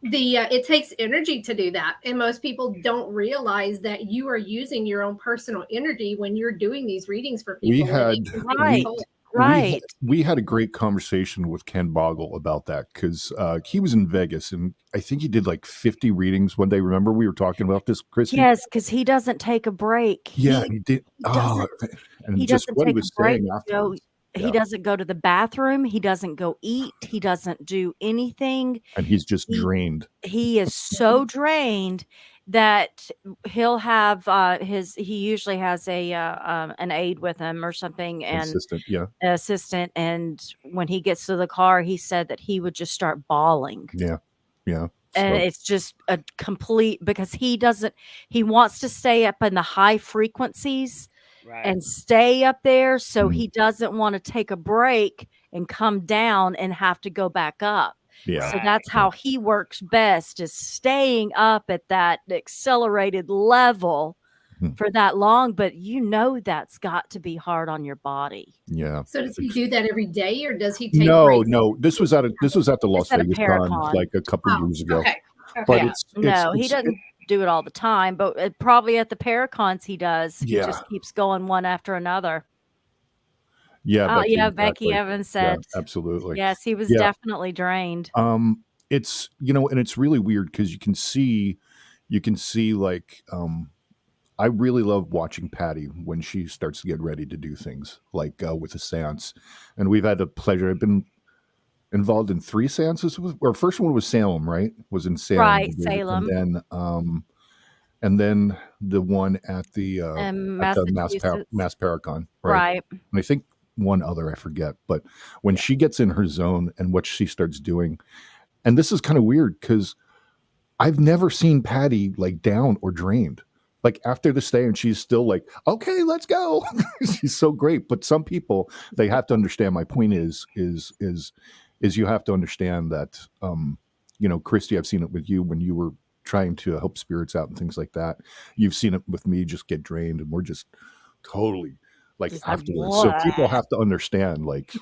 it takes energy to do that, and most people don't realize that you are using your own personal energy when you're doing these readings for We people, and it had can take a Right, toll. right. we had a great conversation with Ken Boggle about that because he was in Vegas and I think he did like 50 readings one day. Remember we were talking about this, Chrissy? Yes, because he doesn't take a break. Yeah, he did. Oh, Doesn't and he just doesn't what he take a was break saying to go. afterwards. He Yeah, doesn't go to the bathroom. He doesn't go eat. He doesn't do anything. and he's just He drained. he is so drained that he'll have he usually has an aide with him or something, and Consistent. Yeah, an assistant, and when he gets to the car he said that he would just start bawling. yeah, yeah. And So it's just a complete, because he wants to stay up in the high frequencies Right. and stay up there, so Mhm. he doesn't want to take a break and come down and have to go back up. yeah, So Right. that's how he works best, is staying up at that accelerated level Mhm. for that long, but that's got to be hard on your body. yeah. So does he do that every day, or does he take No, breaks? no. This was at the Las It's at a Vegas Con Paracon. like a couple Oh, years ago. okay. But Okay. Yeah. No, he doesn't do it all the time, but probably at the Paracons he does. He Yeah. just keeps going one after another. Yeah, Becky, Yeah, Becky exactly. Evans Yeah, said, absolutely. yes, he was Yeah. definitely drained. It's and it's really weird because you can see like I really love watching Patty when she starts to get ready to do things like with a seance. And we've had the pleasure. I've been involved in 3 seances with our first one was Salem, right? Was in Salem. Right, Salem. And then the one at the Massachusetts. Mass Paracon, right? Right. And I think one other I forget, but when she gets in her zone and what she starts doing, and this is kind of weird because I've never seen Patty like down or drained. Like after the stay, and she's still like, okay, let's go. She's so great. But some people, they have to understand. My point is you have to understand that, Christy, I've seen it with you when you were trying to help spirits out and things like that. You've seen it with me just get drained, and we're just totally like Just like, afterwards. So people have to understand, like,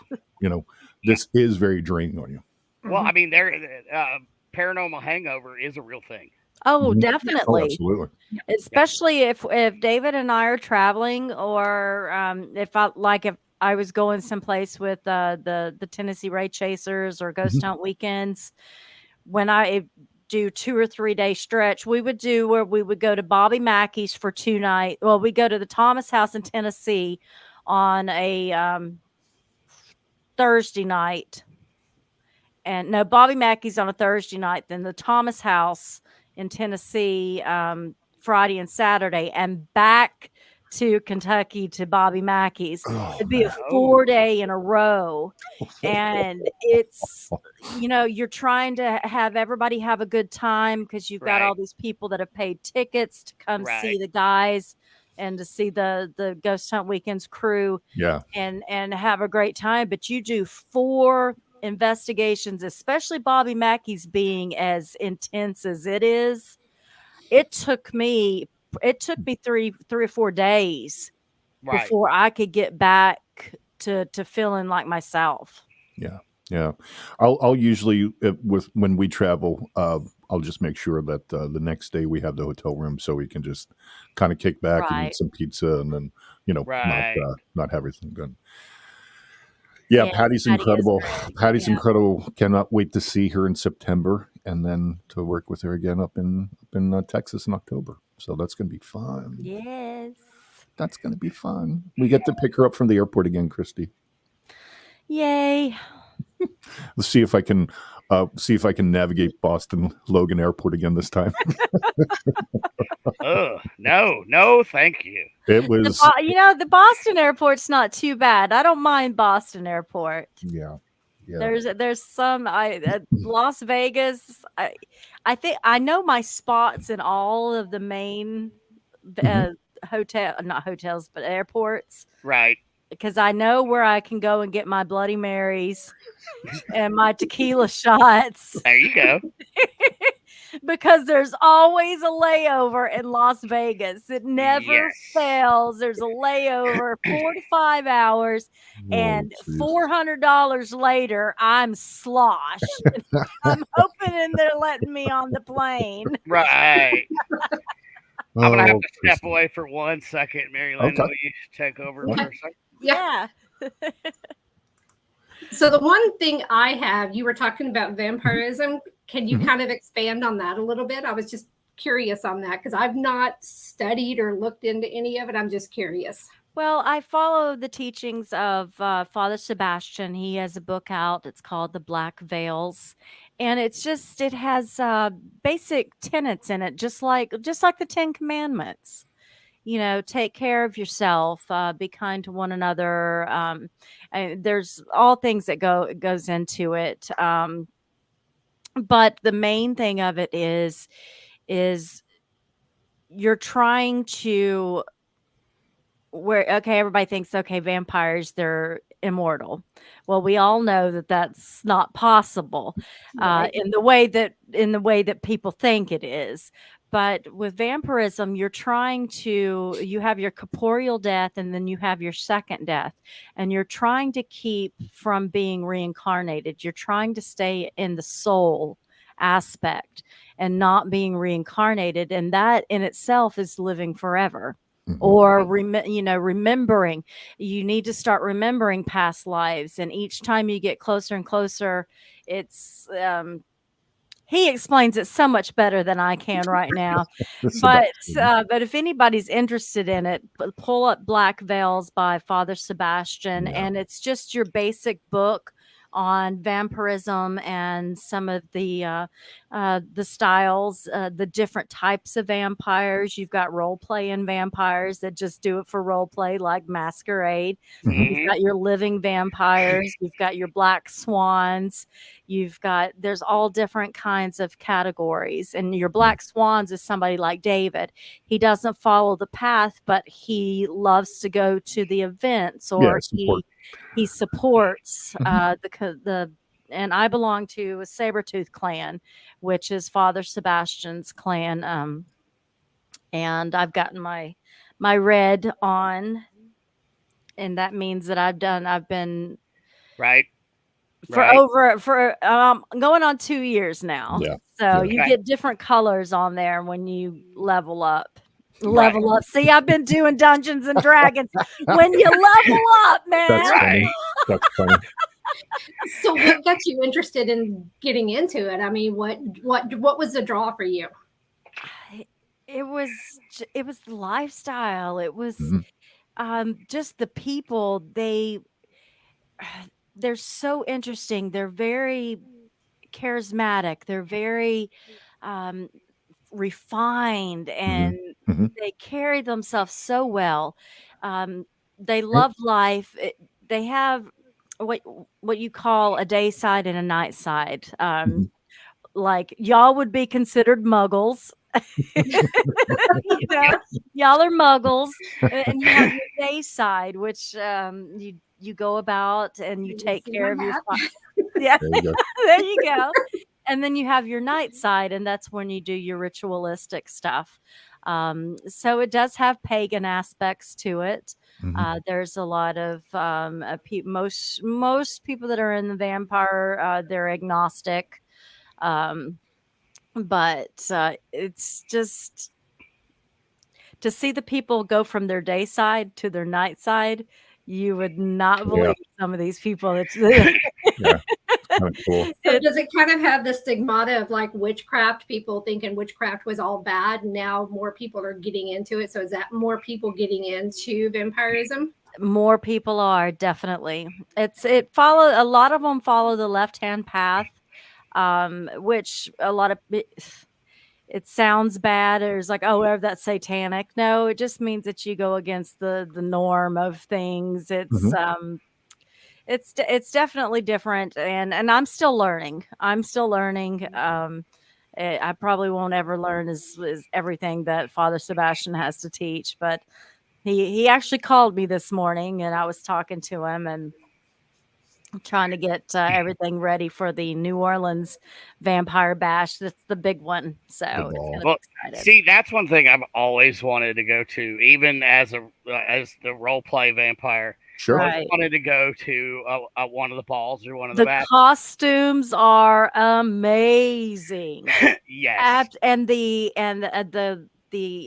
this is very draining on you. Well, I mean, paranormal hangover is a real thing. Oh, Mhm. Oh, definitely. absolutely. Especially if David and I are traveling, or if I was going someplace with the Tennessee Ray Chasers or Ghost Hunt Weekends, when I do 2 or 3 day stretch, we would do where we would go to Bobby Mackey's for 2 nights. Well, we go to the Thomas House in Tennessee on a Thursday night. And no, Bobby Mackey's on a Thursday night, then the Thomas House in Tennessee Friday and Saturday, and back to Kentucky to Bobby Mackey's. Oh, It'd be a man. 4-day in a row. And it's, you're trying to have everybody have a good time because you've got Right. all these people that have paid tickets to come see Right. the guys and to see the Ghost Hunt Weekends crew Yeah. and have a great time. But you do 4 investigations, especially Bobby Mackey's being as intense as it is. it took me three or 4 days Right. before I could get back to feeling like myself. Yeah. Yeah. I'll usually when we travel, I'll just make sure that the next day we have the hotel room so we can just kind of kick back and eat Right. some pizza and then, Right. not have everything done. Yeah, Yes, Patty's Patty is incredible. great. Patty's Yeah. incredible. Cannot wait to see her in September and then to work with her again up in Texas in October. So that's going to be fun. Yes. That's going to be fun. We get to pick her up from the airport again, Christy. Yay. Let's see if I can navigate Boston Logan Airport again this time. Oh, no, thank you. It was The Boston airport's not too bad. I don't mind Boston Airport. yeah. There's some Las Vegas. I think I know my spots in all of the main not hotels, but airports, Right. because I know where I can go and get my Bloody Marys and my tequila shots. There you go. Because there's always a layover in Las Vegas. It never fails. There's a layover 4 to 5 hours, and $400 later, I'm sloshed. I'm hoping they're letting me on the plane. Right. I'm gonna have to step Christy. away for 1 second, MaryLynn. Okay. Will you take over for a second? Yeah. So the one thing I have, you were talking about vampirism. Can you kind of expand on that a little bit? I was just curious on that because I've not studied or looked into any of it. I'm just curious. Well, I follow the teachings of Father Sebastian. He has a book out. It's called The Black Veils. And it has basic tenets in it, just like the 10 Commandments. Take care of yourself, be kind to one another. And there's all things that goes into it. But the main thing of it is you're trying to everybody thinks, vampires, they're immortal. Well, we all know that that's not possible Right. in the way that people think it is. But with vampirism, you have your corporeal death and then you have your second death, and you're trying to keep from being reincarnated. You're trying to stay in the soul aspect and not being reincarnated. And that in itself is living forever. Or remembering. You need to start remembering past lives, and each time you get closer and closer, it's he explains it so much better than I can right now. But if anybody's interested in it, pull up Black Veils by Father Sebastian, and it's just your basic book on vampirism and some of the styles, the different types of vampires. You've got role playing vampires that just do it for role play, like Masquerade. You've got your living vampires. You've got your black swans. There's all different kinds of categories. And your black swans is somebody like David. He doesn't follow the path, but he loves to go to the events, or he supports and I belong to a Sabretooth clan, which is Father Sebastian's clan. And I've gotten my red on, and that means that I've been right for going on 2 years now. So you get different colors on there when you level up. Up. See, I've been doing Dungeons and Dragons. When you level up, man. That's funny. So what got you interested in getting into it? I mean, what was the draw for you? It was the lifestyle. It was just the people. They're so interesting. They're very charismatic. They're very refined, and they carry themselves so well. They love life. They have what you call a day side and a night side. Like y'all would be considered muggles. Y'all are muggles, and you have your day side, which you go about and you take care of your there you go. And then you have your night side, and that's when you do your ritualistic stuff. So it does have pagan aspects to it. There's a lot of most people that are in the vampire, they're agnostic, but it's just to see the people go from their day side to their night side. You would not believe some of these people. It's Yeah. Kind of cool. So does it kind of have the stigmata of like witchcraft, people thinking witchcraft was all bad? Now more people are getting into it. So is that more people getting into vampirism? More people are, definitely. A lot of them follow the left-hand path, which a lot of it sounds bad, or it's like, oh, that's satanic. No, it just means that you go against the norm of things. It's definitely different, and I'm still learning. I probably won't ever learn is everything that Father Sebastian has to teach, but he actually called me this morning, and I was talking to him and trying to get everything ready for the New Orleans Vampire Bash. That's the big one, so it's gonna be exciting. See, that's one thing I've always wanted to go to, even as the role play vampire. Sure. I wanted to go to one of the balls or one of the costumes are amazing. Yes, and the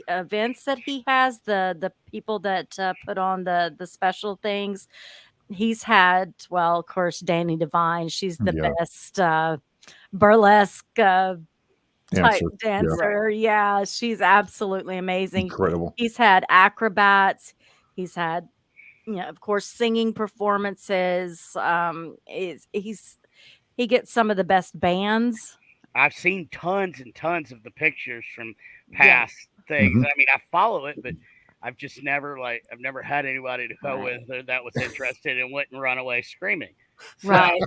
events that he has, the people that put on the special things. He's had, well, of course, Danny Devine. She's the best burlesque type dancer. Yeah, she's absolutely amazing. Incredible. He's had acrobats. He's had, of course, singing performances. He gets some of the best bands. I've seen tons and tons of the pictures from past things. I mean, I follow it, but I've just never I've never had anybody to go with that was interested and wouldn't run away screaming. So. Right.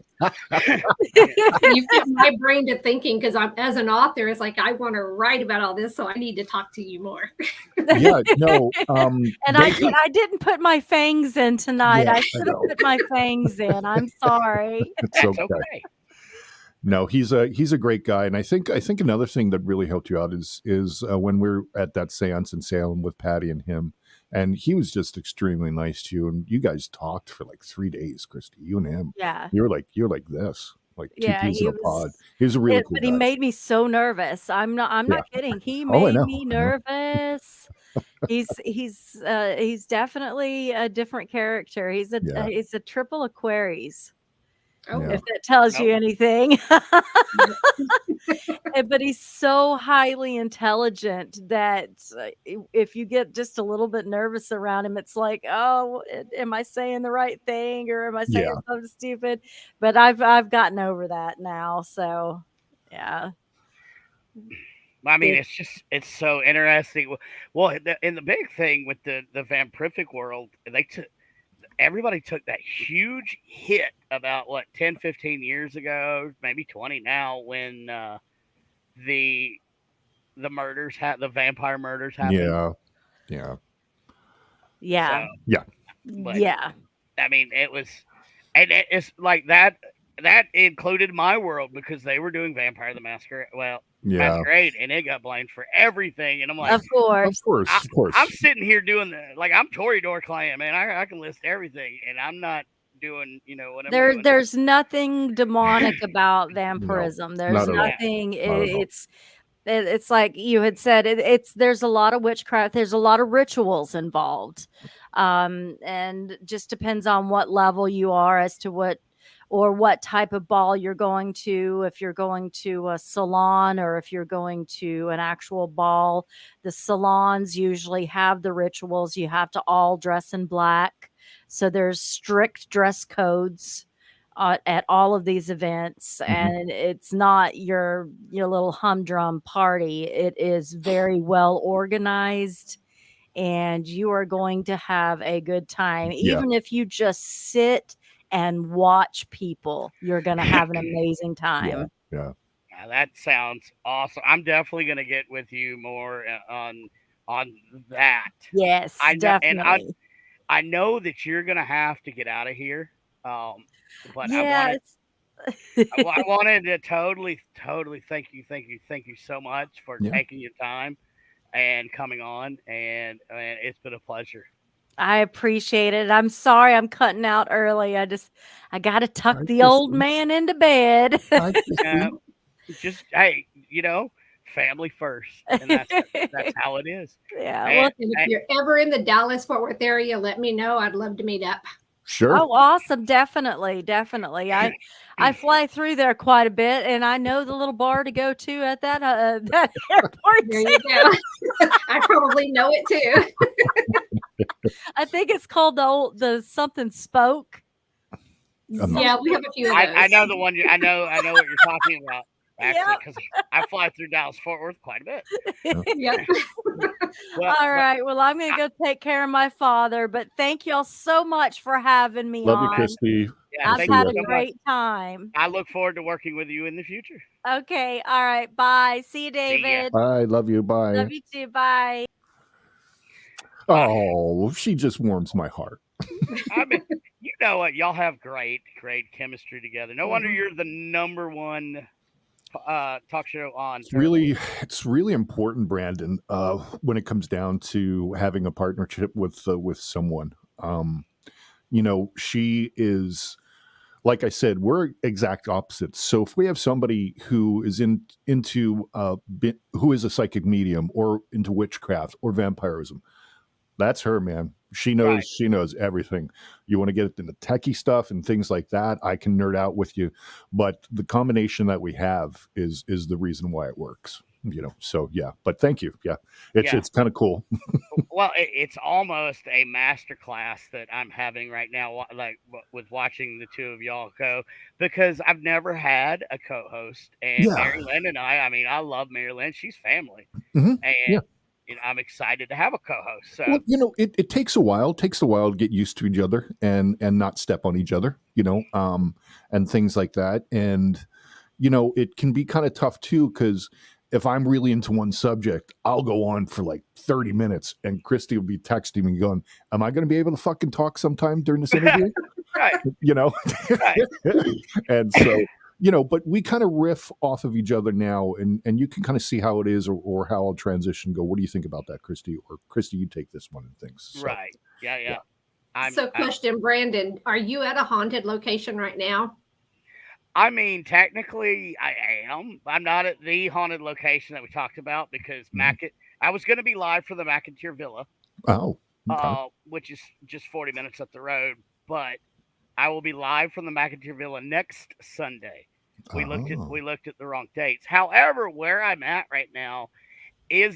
You get my brain to thinking, because I'm, as an author, it's like I want to write about all this, so I need to talk to you more. Yeah, no. And I didn't put my fangs in tonight. I should have put my fangs in. I'm sorry. That's okay. No, he's a great guy, and I think another thing that really helped you out is when we were at that seance in Salem with Patty and him, and he was just extremely nice to you, and you guys talked for like 3 days, Christy, you and him. Yeah, you're like this, like two peas in a pod. He was a really cool but guy. he made me so nervous. I'm not kidding. He made me nervous. He's definitely a different character. He's a triple Aquarius. Oh, if that tells you anything. But he's so highly intelligent that if you get just a little bit nervous around him, it's like, oh, am I saying the right thing, or am I saying something stupid? But I've gotten over that now. So yeah. I mean, it's so interesting. Well, and the big thing with the vampirific world, everybody took that huge hit about 10, 15 years ago, maybe 20 now, when the murders the vampire murders happened. Yeah. I mean, it was, and it's like that included my world, because they were doing Vampire the Masquerade, and it got blamed for everything. And I'm like, of course. I'm sitting here doing I'm Toreador Clan, man. I can list everything, and I'm not doing, what I'm doing. There's nothing demonic about vampirism. There's nothing. It's like you had said. There's a lot of witchcraft. There's a lot of rituals involved, and just depends on what level you are as to what type of ball you're going to. If you're going to a salon, or if you're going to an actual ball, the salons usually have the rituals. You have to all dress in black. So there's strict dress codes at all of these events, and it's not your little humdrum party. It is very well organized, and you are going to have a good time. Even if you just sit and watch people, you're going to have an amazing time. Yeah. That sounds awesome. I'm definitely going to get with you more on that. Yes, definitely. And I know that you're going to have to get out of here. But Well, I wanted to totally thank you so much for Yeah. taking your time and coming on, and it's been a pleasure. I appreciate it. I'm sorry I'm cutting out early. I got to tuck Hi, the old Christy. man into bed. Hi, Christy. Just hey, family first, and that's how it is. Yeah. And, Well, And if you're ever in the Dallas-Fort Worth area, let me know. I'd love to meet up. Sure. oh, awesome. Definitely. Definitely. I fly through there quite a bit, and I know the little bar to go to at that that airport. There you go. I probably know it too. I think it's called the something spoke. Yeah, we have a few of those. I know the one. I know what you're talking about. Actually, Yep. because I fly through Dallas Fort Worth quite a bit. Yep. Well, All right. Well, I'm going to go take care of my father, but thank y'all so much for having me Love you, on. Christy. Yeah, I've thank had you a so much. great time. I look forward to working with you in the future. Okay. All right. Bye. See you, See ya. David. Bye. Love you. Bye. Love you too. Bye. Oh, she just warms my heart. I mean, you know what? Y'all have great chemistry together. No wonder you're the number one talk show on. It's really important, Brandon, when it comes down to having a partnership with someone. She is, like I said, we're exact opposites. So if we have somebody who is into who is a psychic medium or into witchcraft or vampirism, that's her, man. She knows everything. You want to get into techie stuff and things like that, I can nerd out with you. But the combination that we have is the reason why it works. So yeah. But thank you. Yeah, it's kind of cool. Well, it's almost a master class that I'm having right now, like with watching the two of y'all go, because I've never had a co-host, and MaryLynn and I mean, I love MaryLynn. She's family, Mm-hmm. and I'm excited to have a co-host. So well, it takes a while. It takes a while to get used to each other and not step on each other, and things like that. And it can be kind of tough too, because if I'm really into one subject, I'll go on for like 30 minutes, and Christy will be texting me going, "Am I going to be able to fucking talk sometime during this interview?" right. Right. And so. But we kind of riff off of each other now, and you can kind of see how it is or how I'll transition. Go, what do you think about that, Christy? Or Christy, you take this one and things. So, right. Yeah. Question, Brandon, are you at a haunted location right now? I mean, technically, I am. I'm not at the haunted location that we talked about because I was going to be live for the McIntyre Villa. Oh. Okay. Which is just 40 minutes up the road, but I will be live from the McIntyre Villa next Sunday. We looked at the wrong dates. However, where I'm at right now is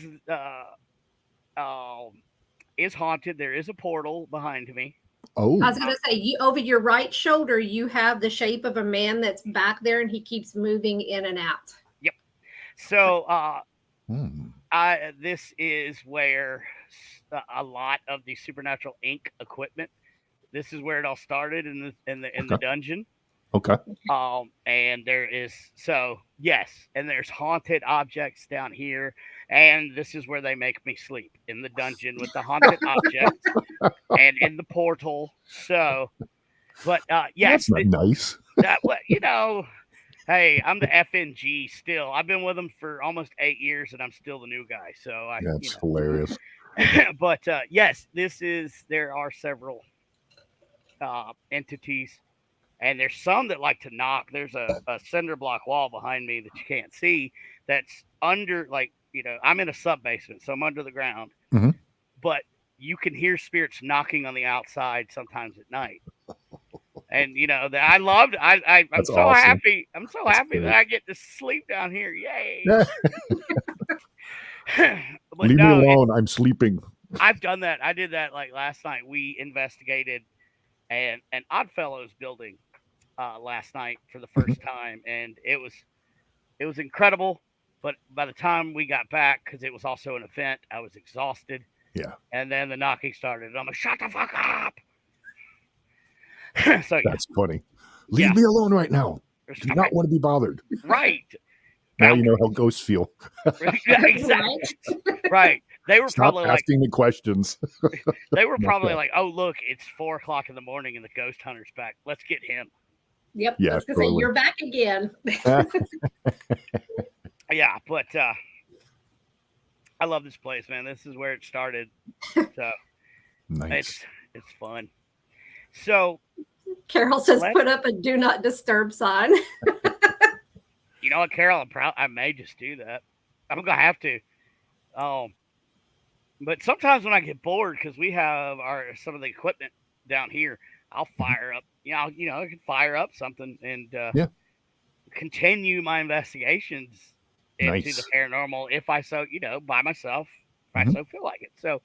haunted. There is a portal behind me. Oh, I was going to say, over your right shoulder, you have the shape of a man that's back there, and he keeps moving in and out. Yep. So, this is where a lot of the Supernatural Inc. equipment. This is where it all started in the dungeon. Okay. And there's haunted objects down here, and this is where they make me sleep, in the dungeon with the haunted objects and in the portal. So, but yes, that's not nice. Hey, I'm the FNG still. I've been with them for almost 8 years, and I'm still the new guy. So that's hilarious. But yes, there are several entities, and there's some that like to knock. There's a cinder block wall behind me that you can't see, that's under, I'm in a sub basement, so I'm under the ground. Mm-hmm. But you can hear spirits knocking on the outside sometimes at night. And that I'm so awesome. Happy. I'm so happy that I get to sleep down here. Yay. Leave me alone. I'm sleeping. I've done that. I did that like last night. We investigated an Oddfellows building last night for the first time, and it was incredible. But by the time we got back, because it was also an event, I was exhausted. Yeah. And then the knocking started, and I'm like, "Shut the fuck up!" So that's funny. Leave me alone right now. Do not want to be bothered. Right. Now you know how ghosts feel. Exactly. Right. They were Stop probably asking me questions. They were probably like, "Oh, look, it's 4:00 in the morning, and the ghost hunter's back. Let's get him." Yep. Yeah, I was gonna totally. say you're back again. Yeah, but I love this place, man. This is where it started. So Nice. it's fun. So Carol says, put up a do not disturb sign. You know what, Carol? I may just do that. I'm gonna have to. But sometimes when I get bored, because we have some of the equipment down here, I'll fire up. I can fire up something and continue my investigations into the paranormal if I so by myself if I so feel like it. So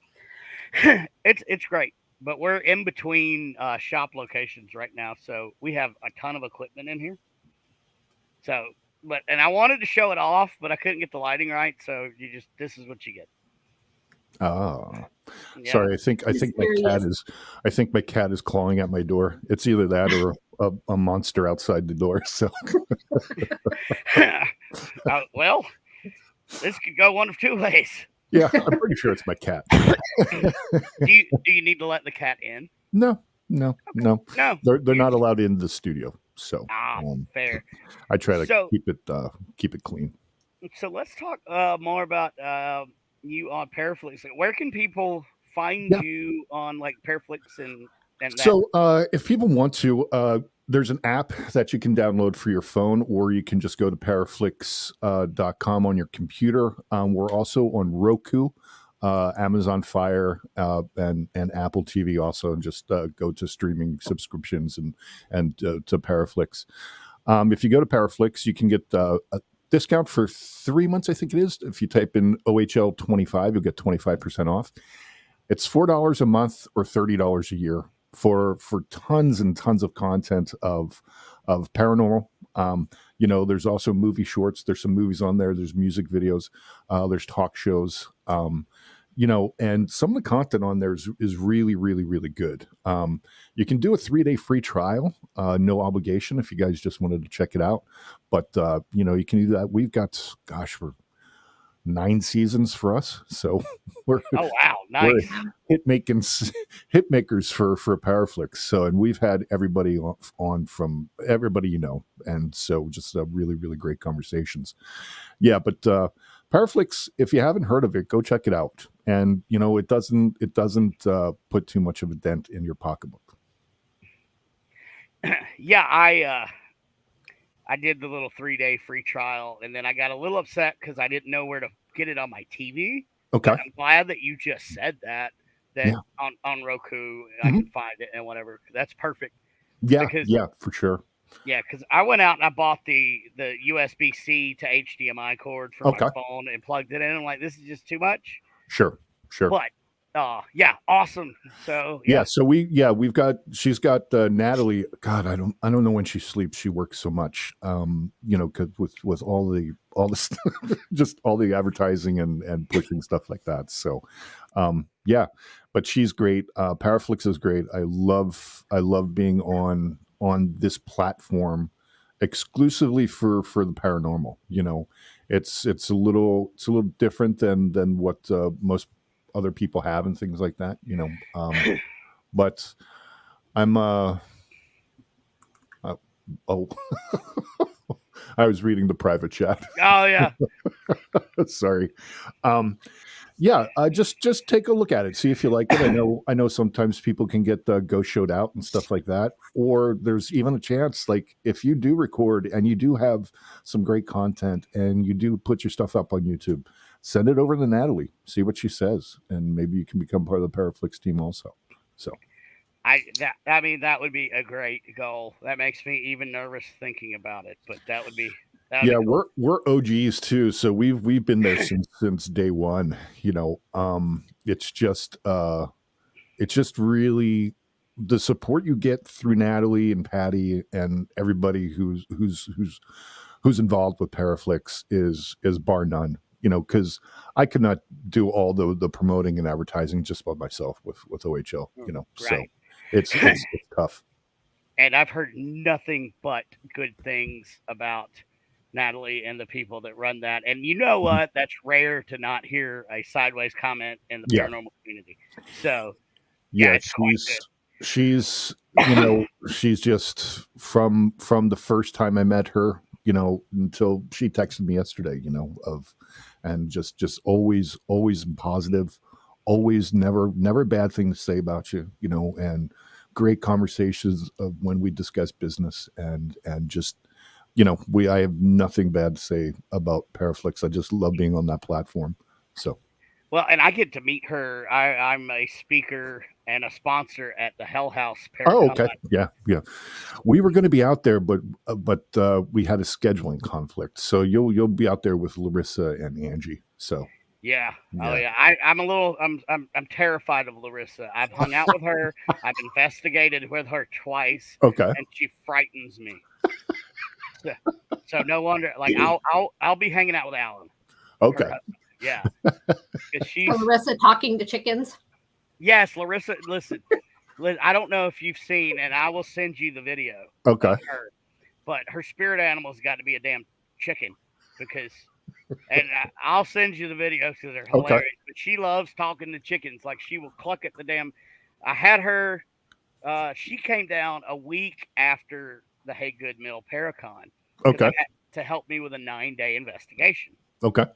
it's great. But we're in between shop locations right now, so we have a ton of equipment in here. So, and I wanted to show it off, but I couldn't get the lighting right. So this is what you get. Oh, Yeah. sorry. I think my cat is clawing at my door. It's either that or a monster outside the door. So, well, this could go one of two ways. Yeah, I'm pretty sure it's my cat. Do you need to let the cat in? No. They're not allowed in the studio. So fair. I try to keep it clean. So let's talk more about you on Paraflix. Where can people find you on like Paraflix and that? So if people want to, there's an app that you can download for your phone, or you can just go to paraflix.com on your computer. We're also on Roku, Amazon Fire, and Apple TV also, and just go to streaming subscriptions and to Paraflix. If you go to Paraflix, you can get a discount for 3 months, I think it is. If you type in OHL25, you'll get 25% off. It's $4 a month or $30 a year for tons and tons of content of paranormal. There's also movie shorts. There's some movies on there. There's music videos. There's talk shows. And some of the content on there is really, really, really good. You can do a 3-day free trial, no obligation if you guys just wanted to check it out. But, you can do that. We've got, we're 9 seasons for us. So we're nice. We're hit makers for Paraflix. So, and we've had everybody on from everybody, and so just really, really great conversations. Yeah. But, Paraflix, if you haven't heard of it, go check it out. And it doesn't put too much of a dent in your pocketbook. Yeah, I did the little 3-day free trial, and then I got a little upset because I didn't know where to get it on my TV. Okay, but I'm glad that you just said that on Roku I can find it and whatever. That's perfect. Yeah, for sure. Yeah, because I went out and I bought the USB-C to HDMI cord for my phone and plugged it in. I'm like, this is just too much. Sure. But awesome. So she's got Natalie. God, I don't know when she sleeps. She works so much. Cause with all the stuff, just all the advertising and pushing stuff like that. So, but she's great. Paraflix is great. I love being on this platform exclusively for the paranormal. It's a little different than what most other people have and things like that, but I'm I was reading the private chat. Oh yeah. Sorry. Just take a look at it, see if you like it. I know sometimes people can get ghost showed out and stuff like that, or there's even a chance, like if you do record and you do have some great content and you do put your stuff up on YouTube, send it over to Natalie, see what she says, and maybe you can become part of the Paraflix team also. So that would be a great goal. That makes me even nervous thinking about it, but that would be cool. We're OGs too, so we've been there since day one. It's just really the support you get through Natalie and Patty and everybody who's involved with Paraflix is bar none. Because I could not do all the promoting and advertising just by myself with OHL. Right. So it's tough. And I've heard nothing but good things about Natalie and the people that run that. And you know what? That's rare to not hear a sideways comment in the paranormal community. So she's she's just from the first time I met her, until she texted me yesterday, and just always positive, always never a bad thing to say about you, and great conversations of when we discuss business, and just I have nothing bad to say about Paraflix. I just love being on that platform. So Well, and I get to meet her. I'm a speaker and a sponsor at the Hell House oh, Paracon. okay, yeah. We were going to be out there, but we had a scheduling conflict. So you'll be out there with Larissa and Angie. So Yeah. Yeah. Oh yeah. I'm terrified of Larissa. I've hung out with her. I've investigated with her twice, okay, and she frightens me. So no wonder. Like I'll be hanging out with Alan. okay. Yeah. 'Cause she's Larissa talking to chickens. yes, Larissa. Listen, I don't know if you've seen, and I will send you the video. Okay. Of her, but her spirit animal's got to be a damn chicken because. And I'll send you the videos because they're hilarious. Okay. But she loves talking to chickens. Like she will cluck at the damn. I had her. She came down a week after the Hey Good Mill Paracon. Okay. To help me with a 9-day investigation. Okay.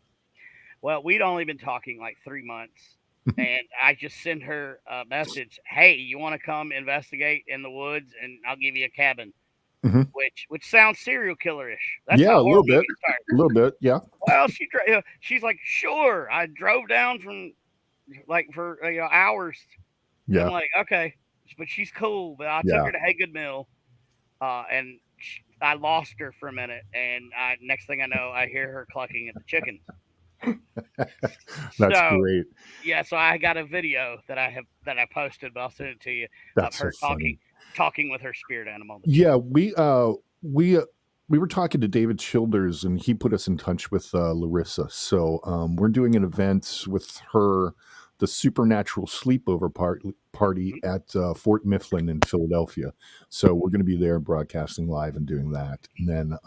Well, we'd only been talking like 3 months, and I just sent her a message. Hey, you want to come investigate in the woods, and I'll give you a cabin. Mm-hmm. Which sounds serial killerish. That's yeah, how a little bit. A little bit. Yeah. Well, she's like, sure. I drove down from like for hours. Yeah. I'm like, okay, but she's cool. But I took her to Hey Good Mill, and I lost her for a minute. And next thing I know, I hear her clucking at the chickens. That's great. Yeah, so I got a video that I posted, but I'll send it to you. That's of her so funny. talking with her spirit animal. Yeah, we were talking to David Childers, and he put us in touch with Larissa. So we're doing an event with her, the Supernatural Sleepover party at Fort Mifflin in Philadelphia. So we're going to be there broadcasting live and doing that. And then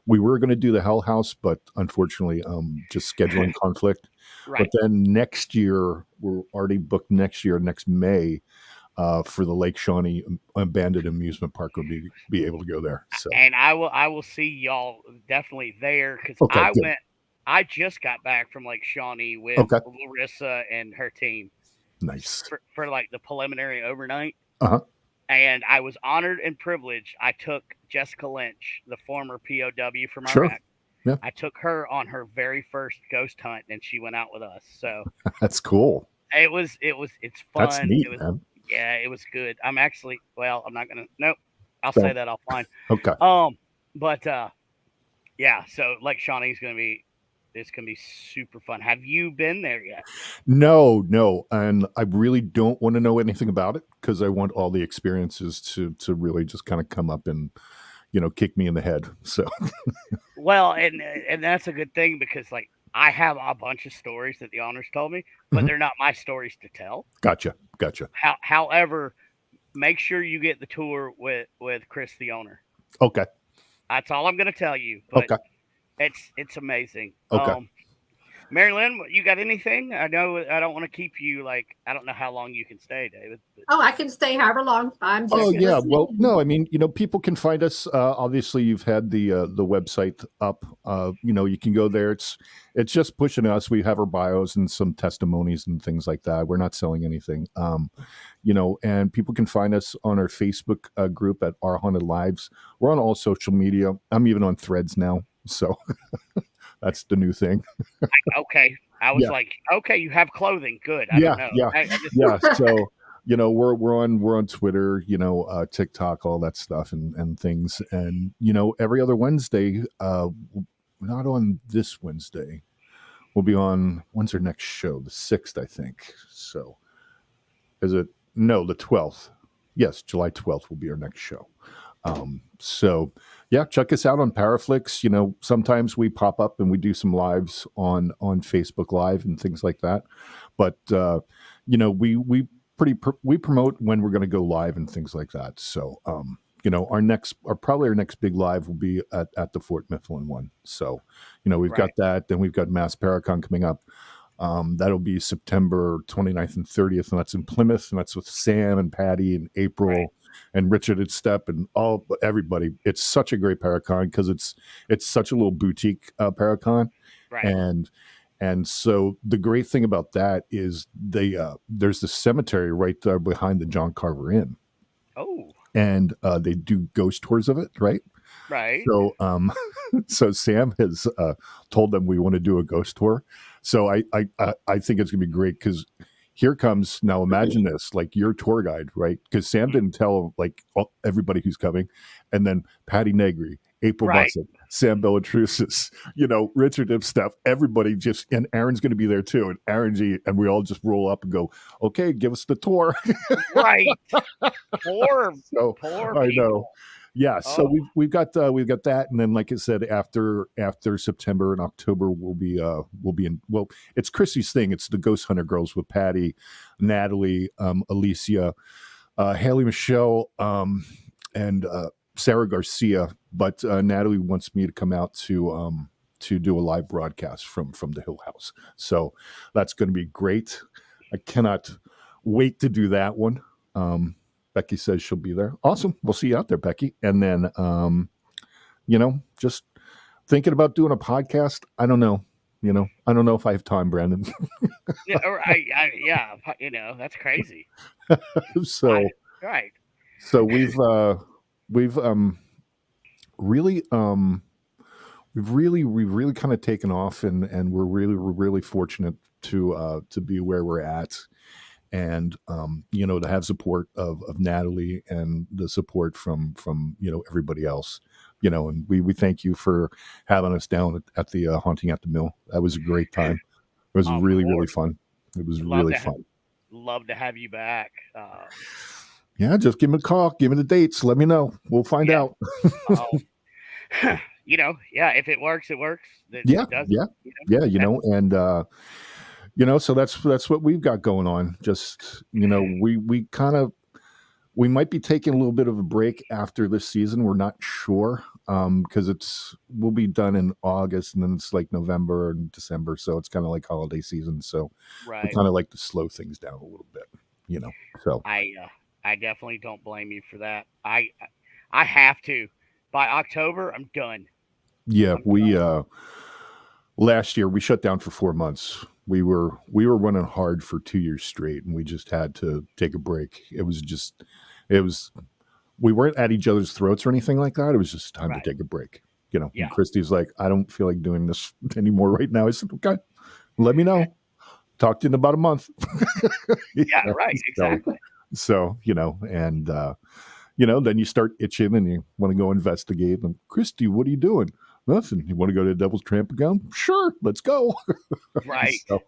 we were going to do the Hell House, but unfortunately, just scheduling conflict. Right. But then next year, we're already booked next May. For the Lake Shawnee Abandoned Amusement Park, will be able to go there. So, and I will see y'all definitely there because I just got back from Lake Shawnee with Larissa and her team. Nice for like the preliminary overnight. Uh-huh. And I was honored and privileged. I took Jessica Lynch, the former POW from Iraq. Yeah. I took her on her very first ghost hunt, and she went out with us. So that's cool. It's fun. That's neat, man. Yeah, it was good. I'm not gonna. Nope. I'll say that offline. Okay. But yeah. So Lake Shawnee is gonna be super fun. Have you been there yet? No, and I really don't want to know anything about it because I want all the experiences to really just kind of come up and kick me in the head. So. Well, and that's a good thing because like I have a bunch of stories that the owners told me, but they're not my stories to tell. Gotcha. However, make sure you get the tour with Chris, the owner. Okay. That's all I'm going to tell you. But it's amazing. Okay. MaryLynn, you got anything? I know I don't want to keep you I don't know how long you can stay, David. But... Oh, I can stay however long. I'm just listening. Well, no, I mean, people can find us. Obviously, you've had the website up. You can go there. It's just pushing us. We have our bios and some testimonies and things like that. We're not selling anything. And people can find us on our Facebook group at Our Haunted Lives. We're on all social media. I'm even on Threads now. So that's the new thing. Okay. I was like, okay, you have clothing. Good. I don't know. Yeah. So, we're on Twitter, TikTok, all that stuff and things. And, every other Wednesday, not on this Wednesday, we'll be on, when's our next show? The 6th, I think. So is it? No, the 12th. Yes, July 12th will be our next show. So yeah, check us out on Paraflix. Sometimes we pop up and we do some lives on Facebook Live and things like that. But we promote when we're going to go live and things like that. So our next big live will be at the Fort Mifflin one. So we've got that. Then we've got Mass Paracon coming up. That'll be September 29th and 30th, and that's in Plymouth, and that's with Sam and Patty and April and Richard and Step and everybody. It's such a great Paracon because it's such a little boutique Paracon, and so the great thing about that is there's the cemetery right there behind the John Carver Inn. Oh, and they do ghost tours of it, right? Right. So, so Sam has told them we want to do a ghost tour. So I think it's gonna be great because here comes now. Imagine this, like your tour guide, right? Because Sam didn't tell like everybody who's coming, and then Patty Negri, April Bussett, Sam Bellatrusis, Richard Ipstaff, everybody and Aaron's going to be there too, and Aaron G, and we all just roll up and go, okay, give us the tour. Right. Poor I know. Yeah, so we've got that, and then like I said, after September and October, we'll be in. Well, it's Chrissy's thing. It's the Ghost Hunter Girls with Patty, Natalie, Alicia, Haley Michelle, and Sarah Garcia. But Natalie wants me to come out to do a live broadcast from the Hill House. So that's going to be great. I cannot wait to do that one. Becky says she'll be there. Awesome. We'll see you out there, Becky. And then, just thinking about doing a podcast. I don't know. I don't know if I have time, Brandon. Yeah, that's crazy. So, right. So we've really kind of taken off, and we're really fortunate to be where we're at. And to have support of Natalie and the support from everybody else, and we thank you for having us down at the Haunting at the Mill. That was a great time. It was really fun. It was really fun. Love to have you back. Yeah, just give me a call. Give me the dates. Let me know. We'll find out. If it works, it works. And so that's what we've got going on. Just we might be taking a little bit of a break after this season. We're not sure because we'll be done in August, and then it's like November and December, so it's kind of like holiday season. So we kind of like to slow things down a little bit, So I definitely don't blame you for that. I have to. By October, I'm done. Yeah, last year we shut down for 4 months. We were running hard for 2 years straight, and we just had to take a break. We weren't at each other's throats or anything like that. It was just time to take a break. And Christy's like, I don't feel like doing this anymore right now. I said, okay, let me know. Talk to you in about a month. Yeah, right. Exactly. So, and then you start itching and you want to go investigate. And Christy, what are you doing? Nothing. You want to go to Devil's Tramp again? Sure, let's go. Right. So,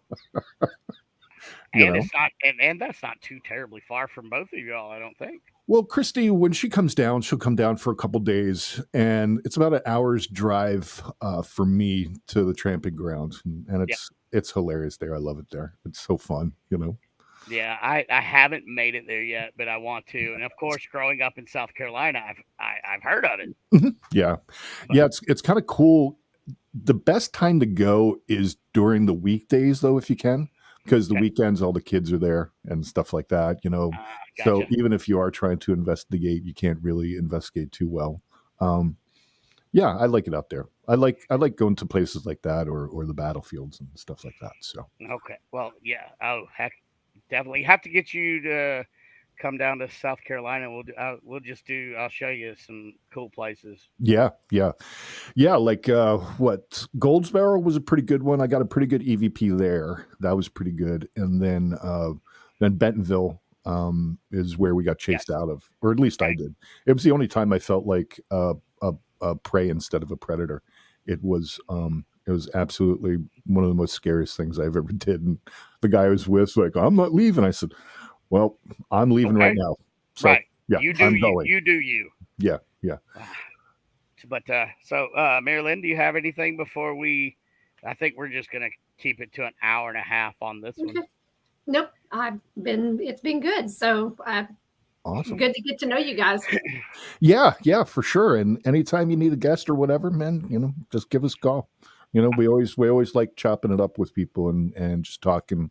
it's not, and that's not too terribly far from both of y'all, I don't think. Well, Christy, when she comes down, she'll come down for a couple days, and it's about an hour's drive for me to the tramping ground, and it's hilarious there. I love it there. It's so fun, Yeah, I haven't made it there yet, but I want to. And of course, growing up in South Carolina, I've heard of it. Yeah, it's kind of cool. The best time to go is during the weekdays, though, if you can, because the weekends all the kids are there and stuff like that. Gotcha. So even if you are trying to investigate, you can't really investigate too well. Yeah, I like it out there. I like going to places like that or the battlefields and stuff like that. So okay, well, yeah. Oh, heck. Definitely have to get you to come down to South Carolina. I'll show you some cool places. Yeah. Like what Goldsboro was a pretty good one. I got a pretty good EVP there. That was pretty good. And then Bentonville is where we got chased out of, or at least I did. It was the only time I felt like a prey instead of a predator. It was absolutely one of the most scariest things I've ever did. And the guy I was with was like, I'm not leaving. I said, well, I'm leaving right now. So, right. Yeah, you do you do you. Yeah. But MaryLynn, do you have anything before I think we're just going to keep it to an hour and a half on this one. Nope. It's been good. So awesome. Good to get to know you guys. Yeah, for sure. And anytime you need a guest or whatever, man, just give us a call. You know, we always like chopping it up with people and just talking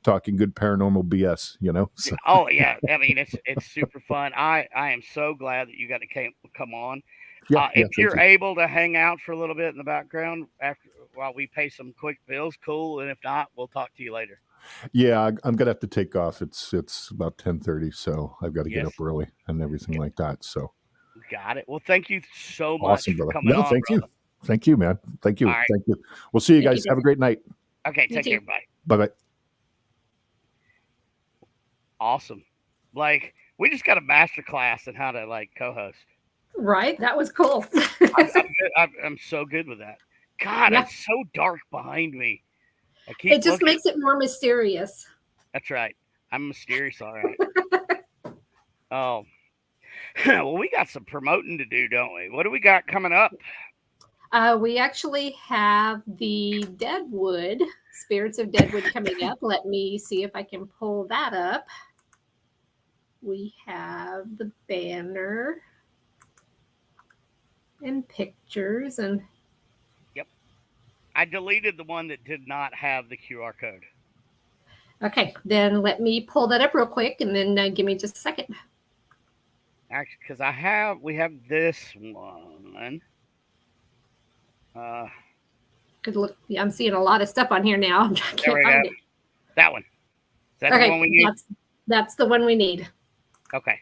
good paranormal BS. You know. So, Oh yeah, I mean it's super fun. I am so glad that you got to come on. yeah. If Thank you're you. able to hang out for a little bit in the background after while we pay some quick bills, cool. And if not, we'll talk to you later. Yeah, I'm gonna have to take off. It's about 10:30, so I've got to get Yes, up early and everything like that. So got it. Well, thank you so much awesome, for brother. coming No, on, thank you. brother. Thank you, man. Thank All you. right. Thank you. We'll see you Thank guys. you, Have a David. great night. Okay, You take care, too. bye. Bye bye. Awesome. Like we just got a master class in how to like co-host. Right? That was cool. I'm good. I'm so good with that. God, Yeah. it's so dark behind me. I keep It just looking. makes it more mysterious. That's right. I'm mysterious, all right. Oh, well, we got some promoting to do, don't we? What do we got coming up? We actually have the Deadwood, Spirits of Deadwood coming up. Let me see if I can pull that up. We have the banner and pictures and Yep. I deleted the one that did not have the QR code. okay, then let me pull that up real quick and then give me just a second. Actually, because we have this one. Good look. Yeah, I'm seeing a lot of stuff on here now. I There can't we find go. it. That one. Is that Okay, the one we need? that's the one we need. Okay.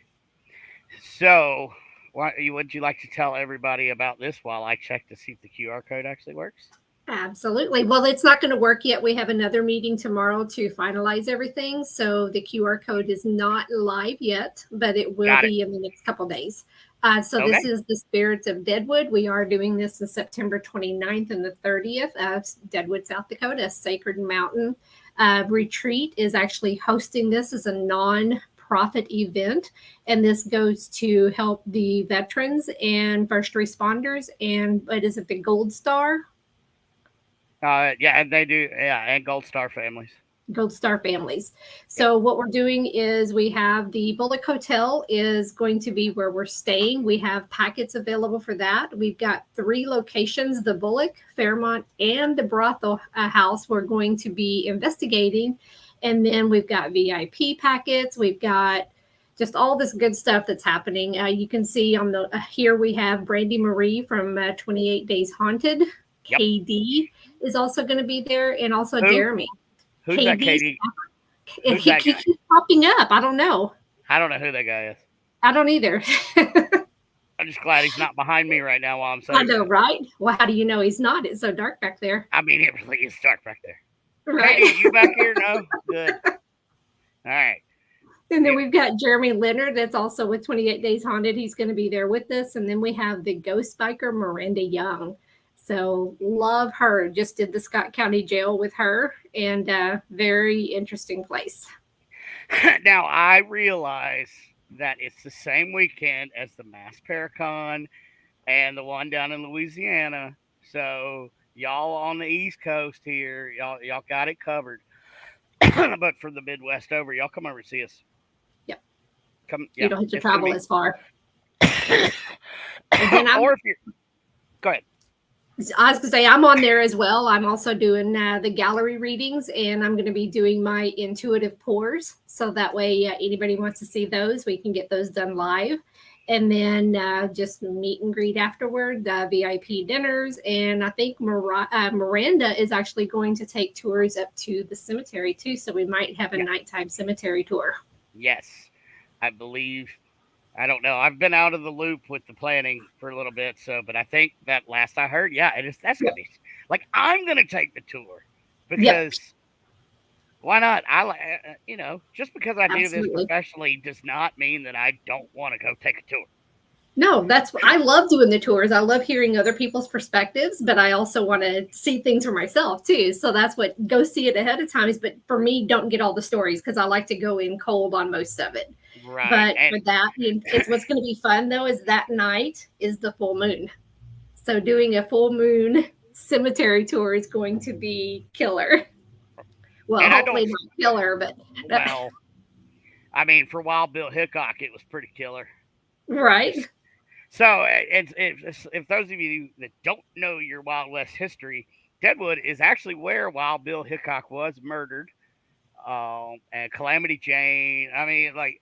So, would you like to tell everybody about this while I check to see if the QR code actually works? Absolutely. Well, it's not going to work yet. We have another meeting tomorrow to finalize everything. So the QR code is not live yet, but it will Got it. be in the next couple days. So Okay. this is the Spirits of Deadwood. We are doing this on September 29th and the 30th of Deadwood, South Dakota. Sacred Mountain Retreat is actually hosting this as a non-profit event, and this goes to help the veterans and first responders. And what is it, the Gold Star? Yeah, and they do. Yeah, and Gold Star families. Gold Star families. So what we're doing is we have the Bullock Hotel is going to be where we're staying. We have packets available for that. We've got 3 locations, the Bullock, Fairmont, and the Brothel House we're going to be investigating. And then we've got VIP packets. We've got just all this good stuff that's happening. You can see on the here we have Brandy Marie from 28 Days Haunted. Yep. KD is also going to be there, and also Who? Jeremy. Who's that, Katie? Who's He that guy? keeps popping up. I don't know. I don't know who that guy is. I don't either. I'm just glad he's not behind me right now while I'm saying I know, that. right? Well, how do you know he's not? It's so dark back there. I mean, it really is dark back there. Right. Katie, you back here? No? Good. All right. And then we've got Jeremy Leonard that's also with 28 Days Haunted. He's going to be there with us. And then we have the ghost biker, Miranda Young. So love her. Just did the Scott County Jail with her, and very interesting place. Now, I realize that it's the same weekend as the Mass Paracon and the one down in Louisiana. So y'all on the East Coast here, y'all got it covered. But for the Midwest over, y'all come over and see us. Yep. Come. You don't have to it's gonna travel be- as far. Or if you're, go ahead. I was going to say, I'm on there as well. I'm also doing the gallery readings, and I'm going to be doing my intuitive pours. So that way, anybody wants to see those, we can get those done live. And then just meet and greet afterward, VIP dinners. And I think Miranda is actually going to take tours up to the cemetery too. So we might have a nighttime cemetery tour. Yes, I believe. I don't know. I've been out of the loop with the planning for a little bit, but I think that last I heard, that's gonna be like I'm gonna take the tour because why not? Just because I do this professionally does not mean that I don't want to go take a tour. No, I love doing the tours. I love hearing other people's perspectives, but I also want to see things for myself too. So that's what go see it ahead of time. But for me, don't get all the stories because I like to go in cold on most of it. Right. But for that, it's what's going to be fun though is that night is the full moon. So doing a full moon cemetery tour is going to be killer. Well, and hopefully not killer, but well, I mean, for Wild Bill Hickok, it was pretty killer. Right. So, if those of you that don't know your Wild West history, Deadwood is actually where Wild Bill Hickok was murdered. And Calamity Jane. I mean, like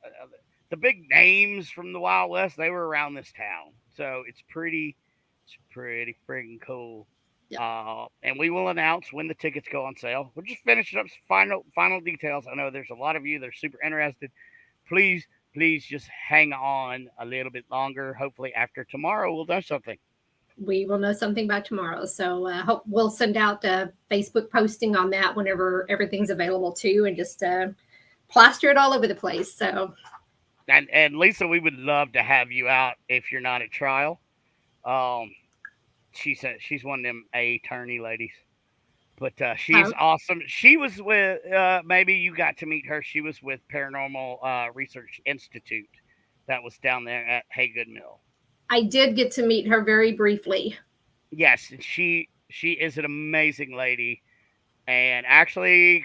the big names from the Wild West, they were around this town. So it's pretty friggin' cool. And we will announce when the tickets go on sale. We're just finishing up some final details. I know there's a lot of you that are super interested. Please just hang on a little bit longer. Hopefully after tomorrow we'll know something. We will know something by tomorrow. So hope we'll send out a Facebook posting on that whenever everything's available too, and just plaster it all over the place. So, and Lisa, we would love to have you out if you're not at trial. She's one of them attorney ladies, but she's awesome. She was with maybe you got to meet her. She was with Paranormal Research Institute, that was down there at Haygood Mill. I did get to meet her very briefly. Yes, she is an amazing lady. And actually,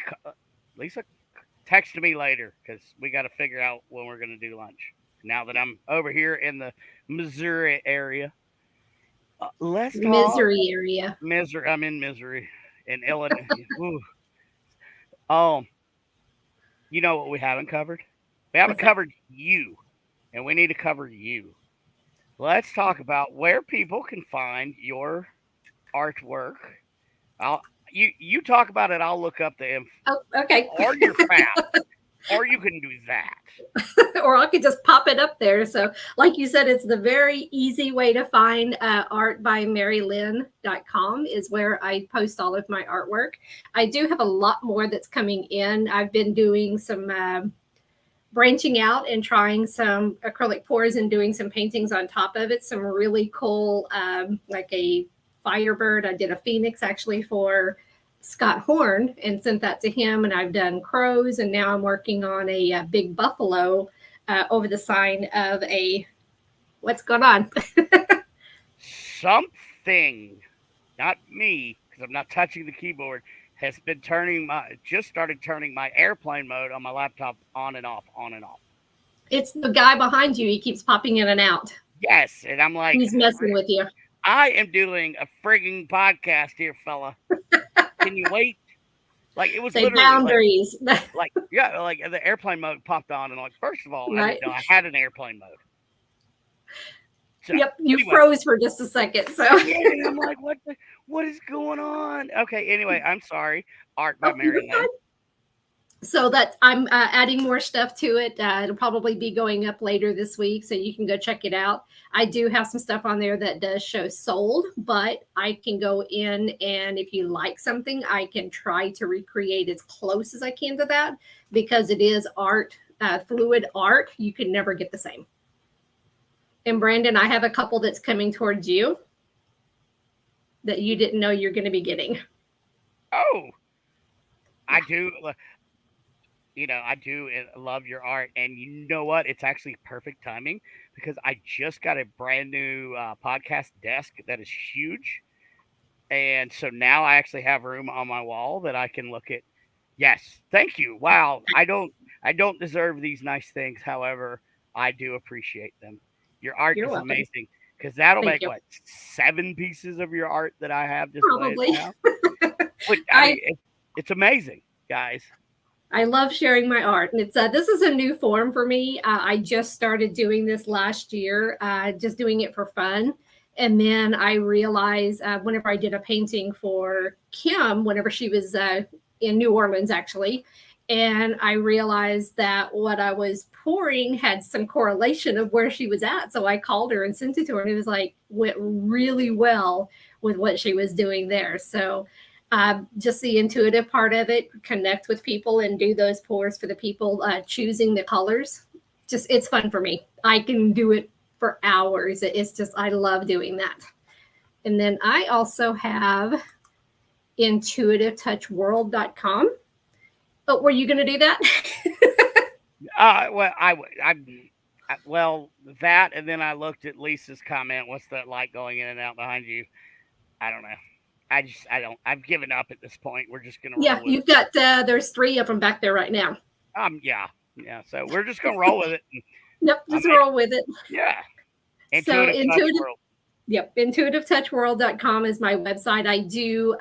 Lisa texted me later because we got to figure out when we're going to do lunch. Now that I'm over here in the Missouri area. Let's talk. Misery area. I'm in Missouri in Illinois. You know what we haven't covered? We haven't covered you, and we need to cover you. Let's talk about where people can find your artwork. You talk about it. I'll look up the info. Oh, okay. Or your fab. Or you can do that. Or I could just pop it up there. So like you said, it's the very easy way to find art by MaryLynn.com is where I post all of my artwork. I do have a lot more that's coming in. I've been doing some branching out and trying some acrylic pours and doing some paintings on top of it. Some really cool, like a Firebird. I did a Phoenix actually for Scott Horn and sent that to him. And I've done crows. And now I'm working on a big buffalo over the sign of a, what's going on? Something, not me, because I'm not touching the keyboard, has been started turning my airplane mode on my laptop on and off. It's the guy behind you. He keeps popping in and out. Yes. And I'm like, he's messing with you. I am doing a frigging podcast here, fella. Can you wait? Like it was Say literally boundaries. like the airplane mode popped on, and like first of all, right. I had an airplane mode. So, yep, you froze for just a second. So yeah, I'm like, what is going on? Okay, anyway, I'm sorry. Art by MaryLynn. So that I'm adding more stuff to it. It'll probably be going up later this week, so you can go check it out. I do have some stuff on there that does show sold, but I can go in and if you like something, I can try to recreate as close as I can to that because it is art, fluid art. You can never get the same. And Brandon, I have a couple that's coming towards you that you didn't know you're going to be getting. Oh, I do. I do love your art. And you know what? It's actually perfect timing because I just got a brand new podcast desk that is huge. And so now I actually have room on my wall that I can look at. Yes. Thank you. Wow. I don't deserve these nice things. However, I do appreciate them. Your art is amazing because that'll make 7 pieces of your art that I have displayed now. But, it's amazing, guys. I love sharing my art, and it's this is a new form for me. I just started doing this last year, just doing it for fun. And then I realized whenever I did a painting for Kim, whenever she was in New Orleans, actually, and I realized that what I was pouring had some correlation of where she was at. So I called her and sent it to her, and it was like went really well with what she was doing there. So just the intuitive part of it, connect with people and do those pours for the people, choosing the colors. Just, it's fun for me. I can do it for hours. It's just, I love doing that. And then I also have intuitivetouchworld.com. Oh, were you going to do that? Well, that, and then I looked at Lisa's comment. What's that light going in and out behind you? I don't know. I've given up at this point. We're just going to roll with you've got, there's 3 of them back there right now. Yeah. So we're just going to roll with it. Yep. Just roll with it. Yeah. Intuitive Yep. IntuitiveTouchWorld.com is my website. I do,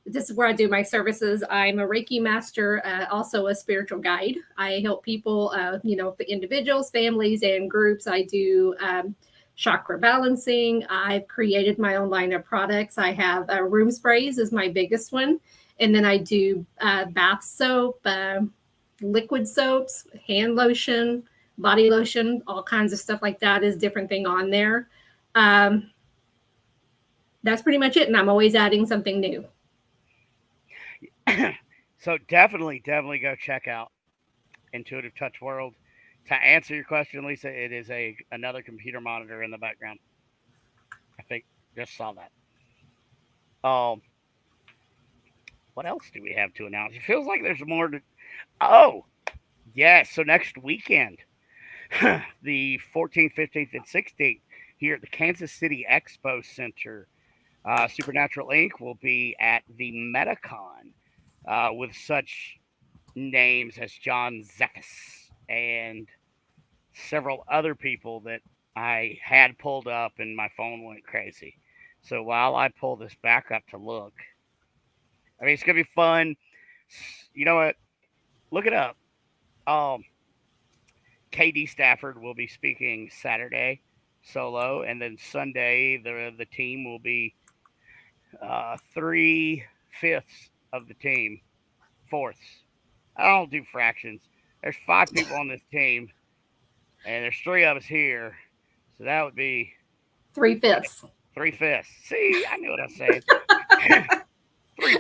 this is where I do my services. I'm a Reiki master, also a spiritual guide. I help people, individuals, families, and groups. I do chakra balancing. I've created my own line of products. I have room sprays is my biggest one. And then I do bath soap, liquid soaps, hand lotion, body lotion, all kinds of stuff like that is different thing on there. That's pretty much it. And I'm always adding something new. So definitely go check out Intuitive Touch World. To answer your question, Lisa, it is another computer monitor in the background. I think just saw that. What else do we have to announce? It feels like there's more to. Oh, yes. So next weekend, the 14th, 15th, and 16th, here at the Kansas City Expo Center, Supernatural Inc. will be at the Metacon with such names as John Zephas and several other people that I had pulled up and my phone went crazy. So while I pull this back up to look, I mean, it's going to be fun. You know what? Look it up. KD Stafford will be speaking Saturday solo, and then Sunday the team will be 3/5 of the team, fourths. I don't do fractions. There's 5 people on this team, and there's 3 of us here, so that would be 3/5. 3/5. See, I knew what I was saying. 3/5.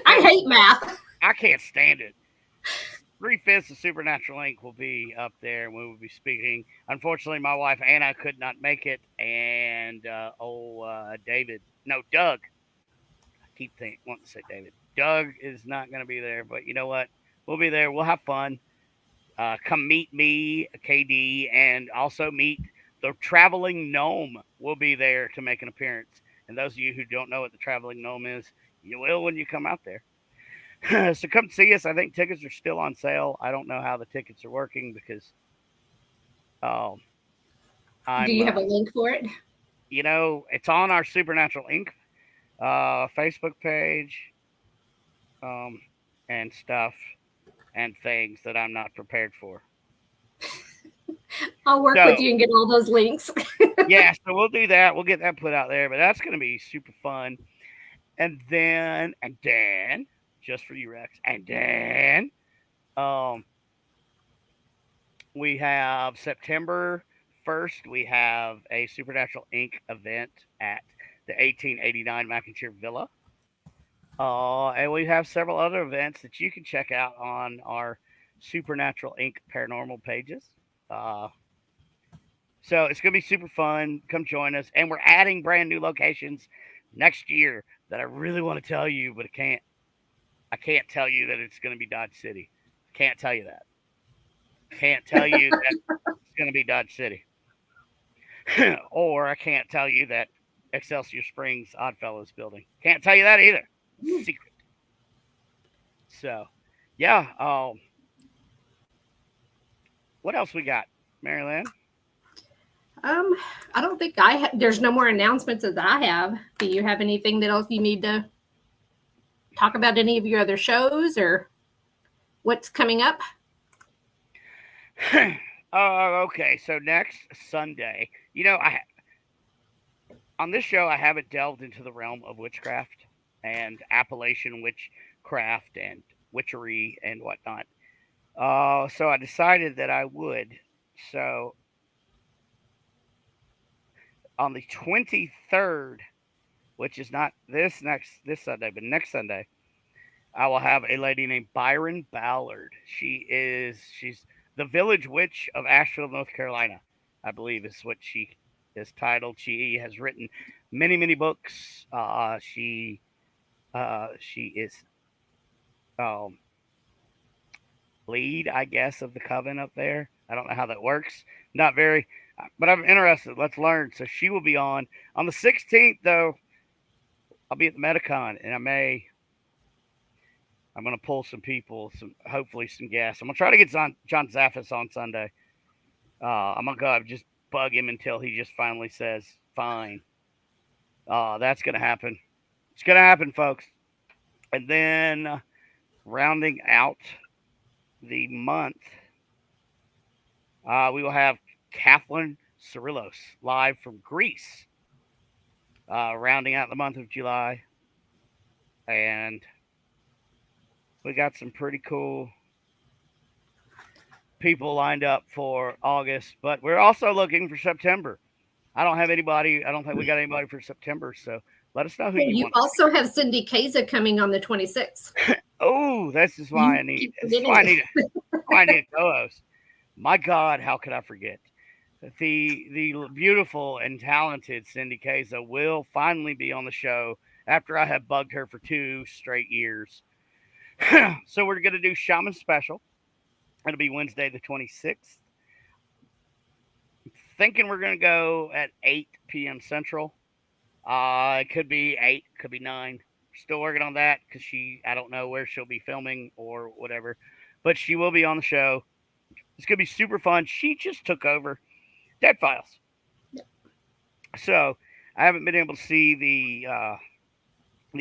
I hate math. I can't stand it. 3/5 of Supernatural Inc. will be up there, and we will be speaking. Unfortunately, my wife Anna could not make it, and Doug. I keep wanting to say David. Doug is not going to be there, but you know what? We'll be there. We'll have fun. Come meet me, KD, and also meet the Traveling Gnome. Will be there to make an appearance. And those of you who don't know what the Traveling Gnome is, you will when you come out there. So come see us. I think tickets are still on sale. I don't know how the tickets are working because do you have a link for it? It's on our Supernatural Inc. Facebook page and stuff and things that I'm not prepared for. I'll work with you and get all those links. Yeah, so we'll do that. We'll get that put out there, but that's going to be super fun. And then, just for you, Rex. And then we have September 1st, we have a Supernatural Inc. event at the 1889 McIntyre Villa. And we have several other events that you can check out on our Supernatural Inc. Paranormal pages. So it's going to be super fun. Come join us. And we're adding brand new locations next year that I really want to tell you, but I can't tell you that it's going to be Dodge City. Can't tell you that. Can't tell you that it's going to be Dodge City. Or I can't tell you that Excelsior Springs Oddfellows building. Can't tell you that either. Secret. So, yeah. What else we got, MaryLynn? I don't think there's no more announcements that I have. Do you have anything that else you need to talk about? Any of your other shows or what's coming up? Okay. So next Sunday, on this show, I haven't delved into the realm of witchcraft and Appalachian witchcraft and witchery and whatnot. So I decided that I would. So on the 23rd, which is not this Sunday, but next Sunday, I will have a lady named Byron Ballard. She's the Village Witch of Asheville, North Carolina, I believe is what she is titled. She has written many, many books. She is lead, I guess, of the coven up there. I don't know how that works. Not very, but I'm interested. Let's learn. So she will be on the 16th, though. I'll be at the Metacon, and I'm going to pull some people, hopefully some guests. I'm going to try to get John Zaffis on Sunday. I'm going to go just bug him until he just finally says, fine. That's gonna happen. It's gonna happen, folks. And then rounding out the month, we will have Kathleen Cyrillos live from Greece. Rounding out the month of July, and we got some pretty cool people lined up for August, but we're also looking for September. I don't have anybody. I don't think we got anybody for September. So let us know who you You want. also have Cindy Kaza coming on the 26th. Oh, this is why I need. This is why I need. I need a co-host. My God, how could I forget? The beautiful and talented Cindy Kaza will finally be on the show after I have bugged her for 2 straight years. So we're gonna do Shaman special. It'll be Wednesday the 26th. Thinking we're gonna go at 8 p.m. Central. It could be 8, could be 9. Still working on that because I don't know where she'll be filming or whatever, but she will be on the show. It's gonna be super fun. She just took over Dead Files, so I haven't been able to see the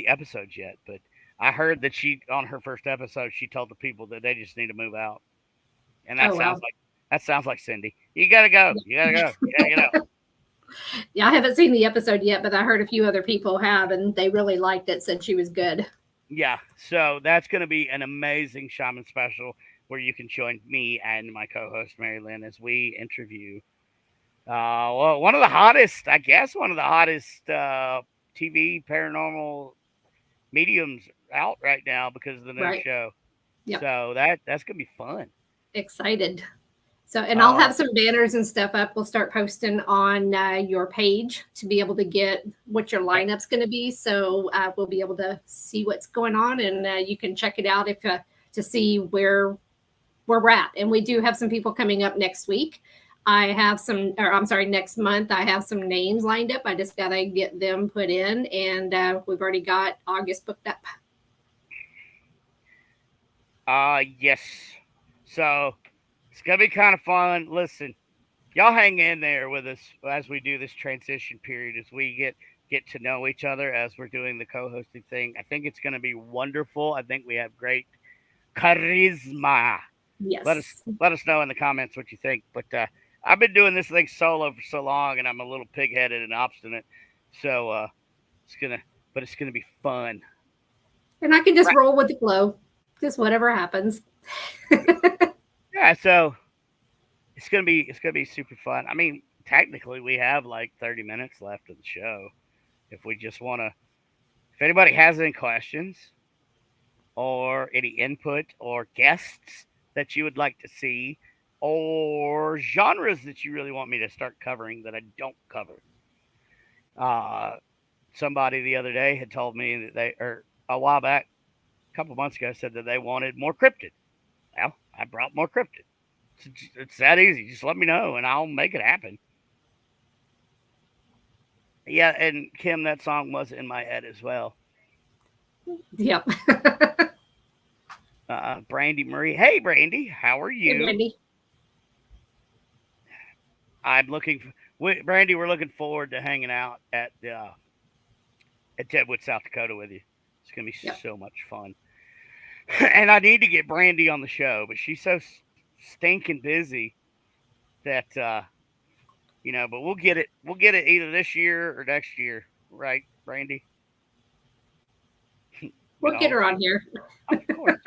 episodes yet. But I heard that she on her first episode she told the people that they just need to move out, and that sounds like Cindy. You gotta go. You gotta go. You gotta get out. Yeah, I haven't seen the episode yet, but I heard a few other people have, and they really liked it, said she was good. Yeah, so that's going to be an amazing Shaman special where you can join me and my co-host MaryLynn as we interview one of the hottest TV paranormal mediums out right now because of the new show. Yep. So that's going to be fun. Excited. So, and I'll have some banners and stuff up. We'll start posting on your page to be able to get what your lineup's going to be. So we'll be able to see what's going on, and you can check it out to see where we're at. And we do have some people coming up next week. Next month. I have some names lined up. I just got to get them put in, and we've already got August booked up. Yes. So it's going to be kind of fun. Listen, y'all hang in there with us as we do this transition period, as we get to know each other as we're doing the co-hosting thing. I think it's going to be wonderful. I think we have great charisma. Yes. Let us know in the comments what you think. But I've been doing this thing solo for so long, and I'm a little pig-headed and obstinate. So it's gonna be fun. And I can just roll with the flow, just whatever happens. Yeah, so it's gonna be super fun. I mean, technically, we have like 30 minutes left of the show. If we just want to, if anybody has any questions or any input or guests that you would like to see, or genres that you really want me to start covering that I don't cover. Somebody the other day had told me that or a while back, a couple months ago, said that they wanted more cryptid. Well, I brought more cryptid. It's that easy. Just let me know, and I'll make it happen. Yeah, and Kim, that song was in my head as well. Yep. Brandy Marie. Hey, Brandy, how are you? Hey, Brandy. I'm looking for Brandy. We're looking forward to hanging out at Deadwood, South Dakota with you. It's gonna be so much fun. And I need to get Brandy on the show, but she's so stinking busy that but we'll get it. We'll get it either this year or next year, right, Brandy? We'll get her on here. Of course.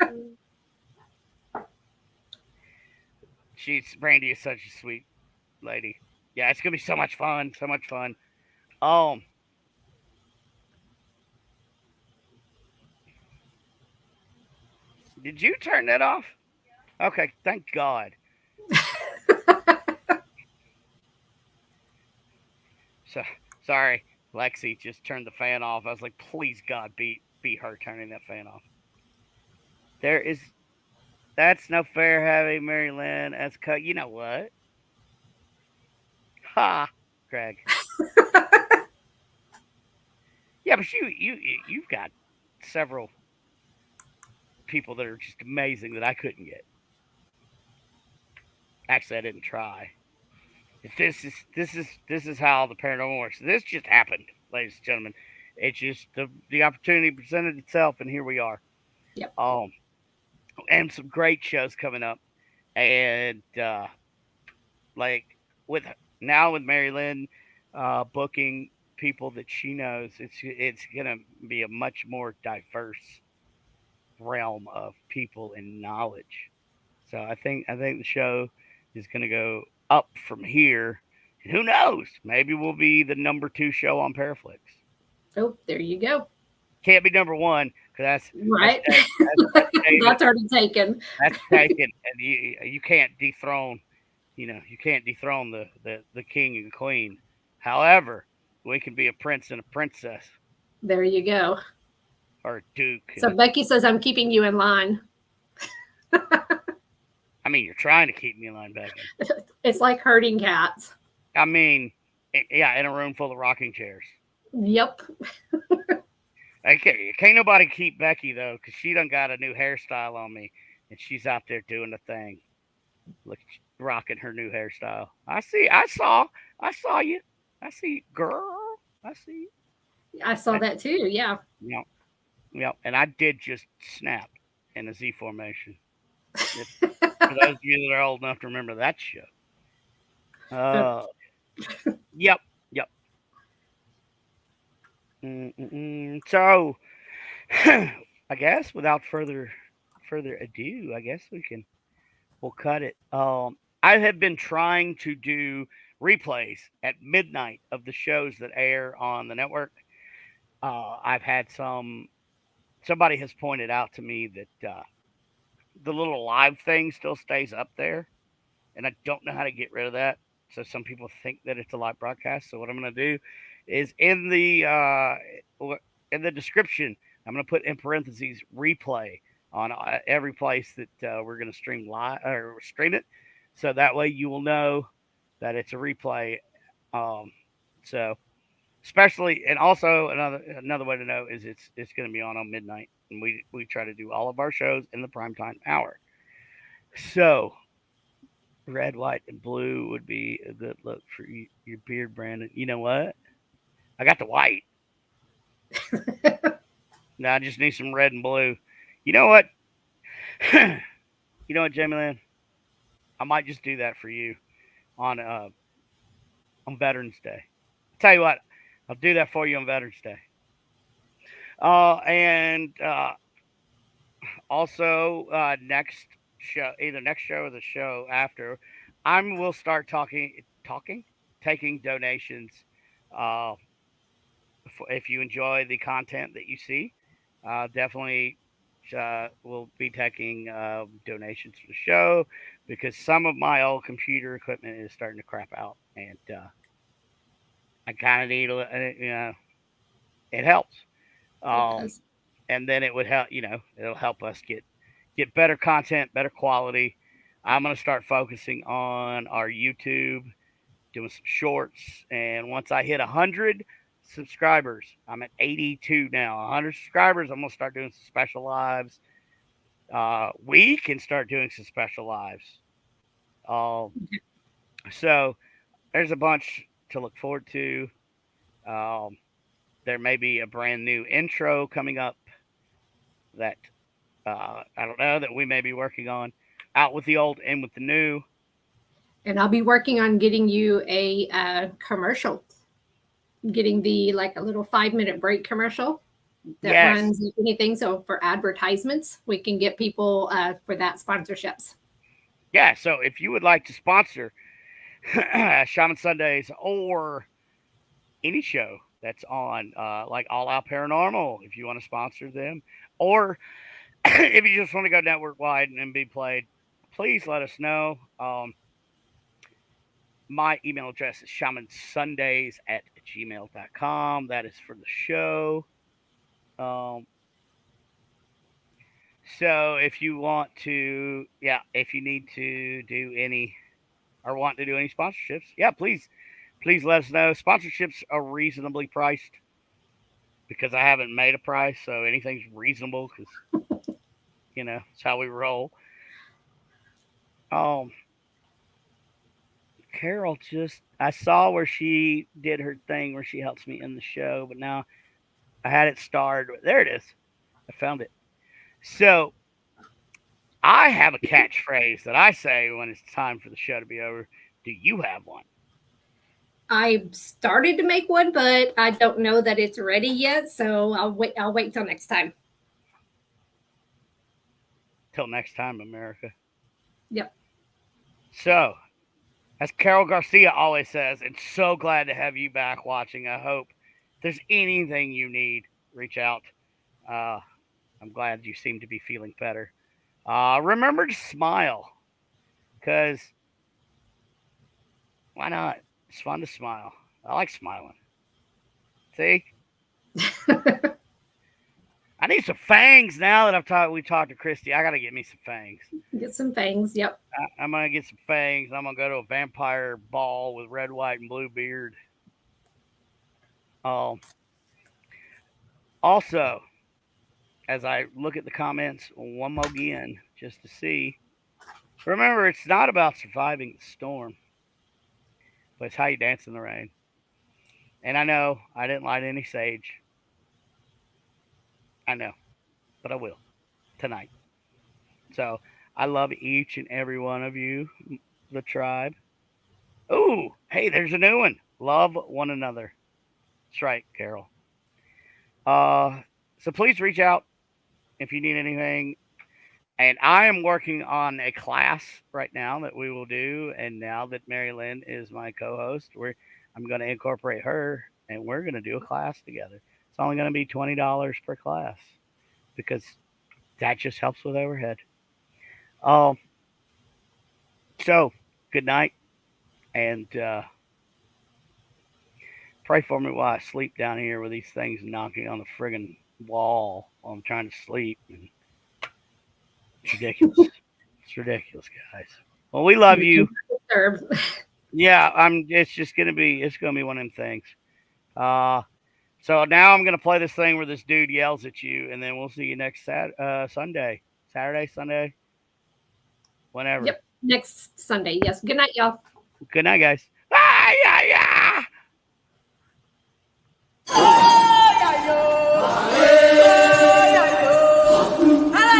Brandy is such a sweet lady. Yeah, it's gonna be so much fun. So much fun. Did you turn that off? Okay, thank God. So sorry, Lexi just turned the fan off. I was like, please God, be her turning that fan off. That's no fair having MaryLynn as you know what? Ha, Greg. Yeah, but you've got several people that are just amazing that I couldn't get. Actually, I didn't try. This is how the paranormal works. This just happened. ladies and gentlemen. It's just the opportunity presented itself, and here we are. Yep. And some great shows coming up, and like with MaryLynn booking people that she knows, it's gonna be a much more diverse realm of people and knowledge. So I think the show is gonna go up from here. And who knows? Maybe we'll be the #2 show on Paraflix. Oh, there you go. Can't be #1 because Right. That's already taken. That's taken, and you can't dethrone. You can't dethrone the king and queen. However, we can be a prince and a princess, There you go. or a duke. So Becky says I'm keeping you in line. I mean, you're trying to keep me in line, Becky. It's like herding cats. I mean, yeah, in a room full of rocking chairs. Yep. Okay, can't nobody keep Becky though, because she done got a new hairstyle on me, and she's out there doing the thing. Look, rocking her new hairstyle. I saw you. I see, girl. I see you. I saw that too. Yeah. Yep. And I did just snap in a Z formation. For those of you that are old enough to remember that show. Yep. So, I guess without further ado, I guess we'll cut it. I have been trying to do replays at midnight of the shows that air on the network. I've had somebody has pointed out to me that the little live thing still stays up there, and I don't know how to get rid of that. So some people think that it's a live broadcast. So what I'm going to do is in the description, I'm going to put in parentheses replay on every place that we're going to stream live or stream it. So that way you will know that it's a replay. So especially, and also another way to know is it's going to be on midnight, and we try to do all of our shows in the primetime hour. So red, white, and blue would be a good look for your beard, Brandon. You know what? I got the white. Now I just need some red and blue. You know what? You know what, Jamie Lynn? I might just do that for you on Veterans Day. I'll tell you what, I'll do that for you on Veterans Day. And also next show, either next show or the show after, will start taking donations. If you enjoy the content that you see, definitely will be taking donations for the show, because some of my old computer equipment is starting to crap out, and I kind of need it helps. And then it would help, it'll help us get better content, better quality. I'm going to start focusing on our YouTube, doing some shorts. And once I hit 100 subscribers, I'm at 82 now. 100 subscribers, I'm going to start doing some special lives. We can start doing some special lives. So there's a bunch to look forward to. There may be a brand new intro coming up that I don't know, that we may be working on, out with the old, in with the new. And I'll be working on getting you a commercial, getting a little 5-minute break commercial that runs anything. So for advertisements, we can get people for that sponsorships. Yeah. So if you would like to sponsor Shaman Sundays or any show that's on, like All Out Paranormal, if you want to sponsor them, or if you just want to go network wide and be played, please let us know. My email address is shamansundays@gmail.com. That is for the show. So if you want to, if you need to do any, or want to do any sponsorships, please let us know. Sponsorships are reasonably priced, because I haven't made a price, so anything's reasonable, because it's how we roll. Carol I saw where she did her thing where she helps me in the show, but now I had it starred. There it is. I found it. So I have a catchphrase that I say when it's time for the show to be over. Do you have one? I started to make one, but I don't know that it's ready yet. So I'll wait till next time. Till next time, America. Yep. So, as Carol Garcia always says, it's so glad to have you back watching. I hope if there's anything you need, reach out. I'm glad you seem to be feeling better. Remember to smile, because why not? It's fun to smile. I like smiling. See? I need some fangs now that we talked to Christy. I got to get me some fangs. Get some fangs. Yep. I'm going to get some fangs. I'm going to go to a vampire ball with red, white, and blue beard. Also, as I look at the comments one more again, just to see, remember, it's not about surviving the storm, but it's how you dance in the rain. And I know I didn't light any sage. I know, but I will tonight. So I love each and every one of you, the tribe. Ooh, hey, there's a new one. Love one another. That's right, Carol. So please reach out if you need anything. And I am working on a class right now that we will do. And now that MaryLynn is my co-host, I'm going to incorporate her, and we're going to do a class together. It's only going to be $20 per class because that just helps with overhead. So good night, and pray for me while I sleep down here with these things knocking on the friggin' wall while I'm trying to sleep. And it's ridiculous. It's ridiculous, guys. Well, we love you. Yeah, it's gonna be one of them things. So now I'm gonna play this thing where this dude yells at you, and then we'll see you next Sunday, Sunday, whenever. Yep, next Sunday. Yes. Good night, y'all. Good night, guys.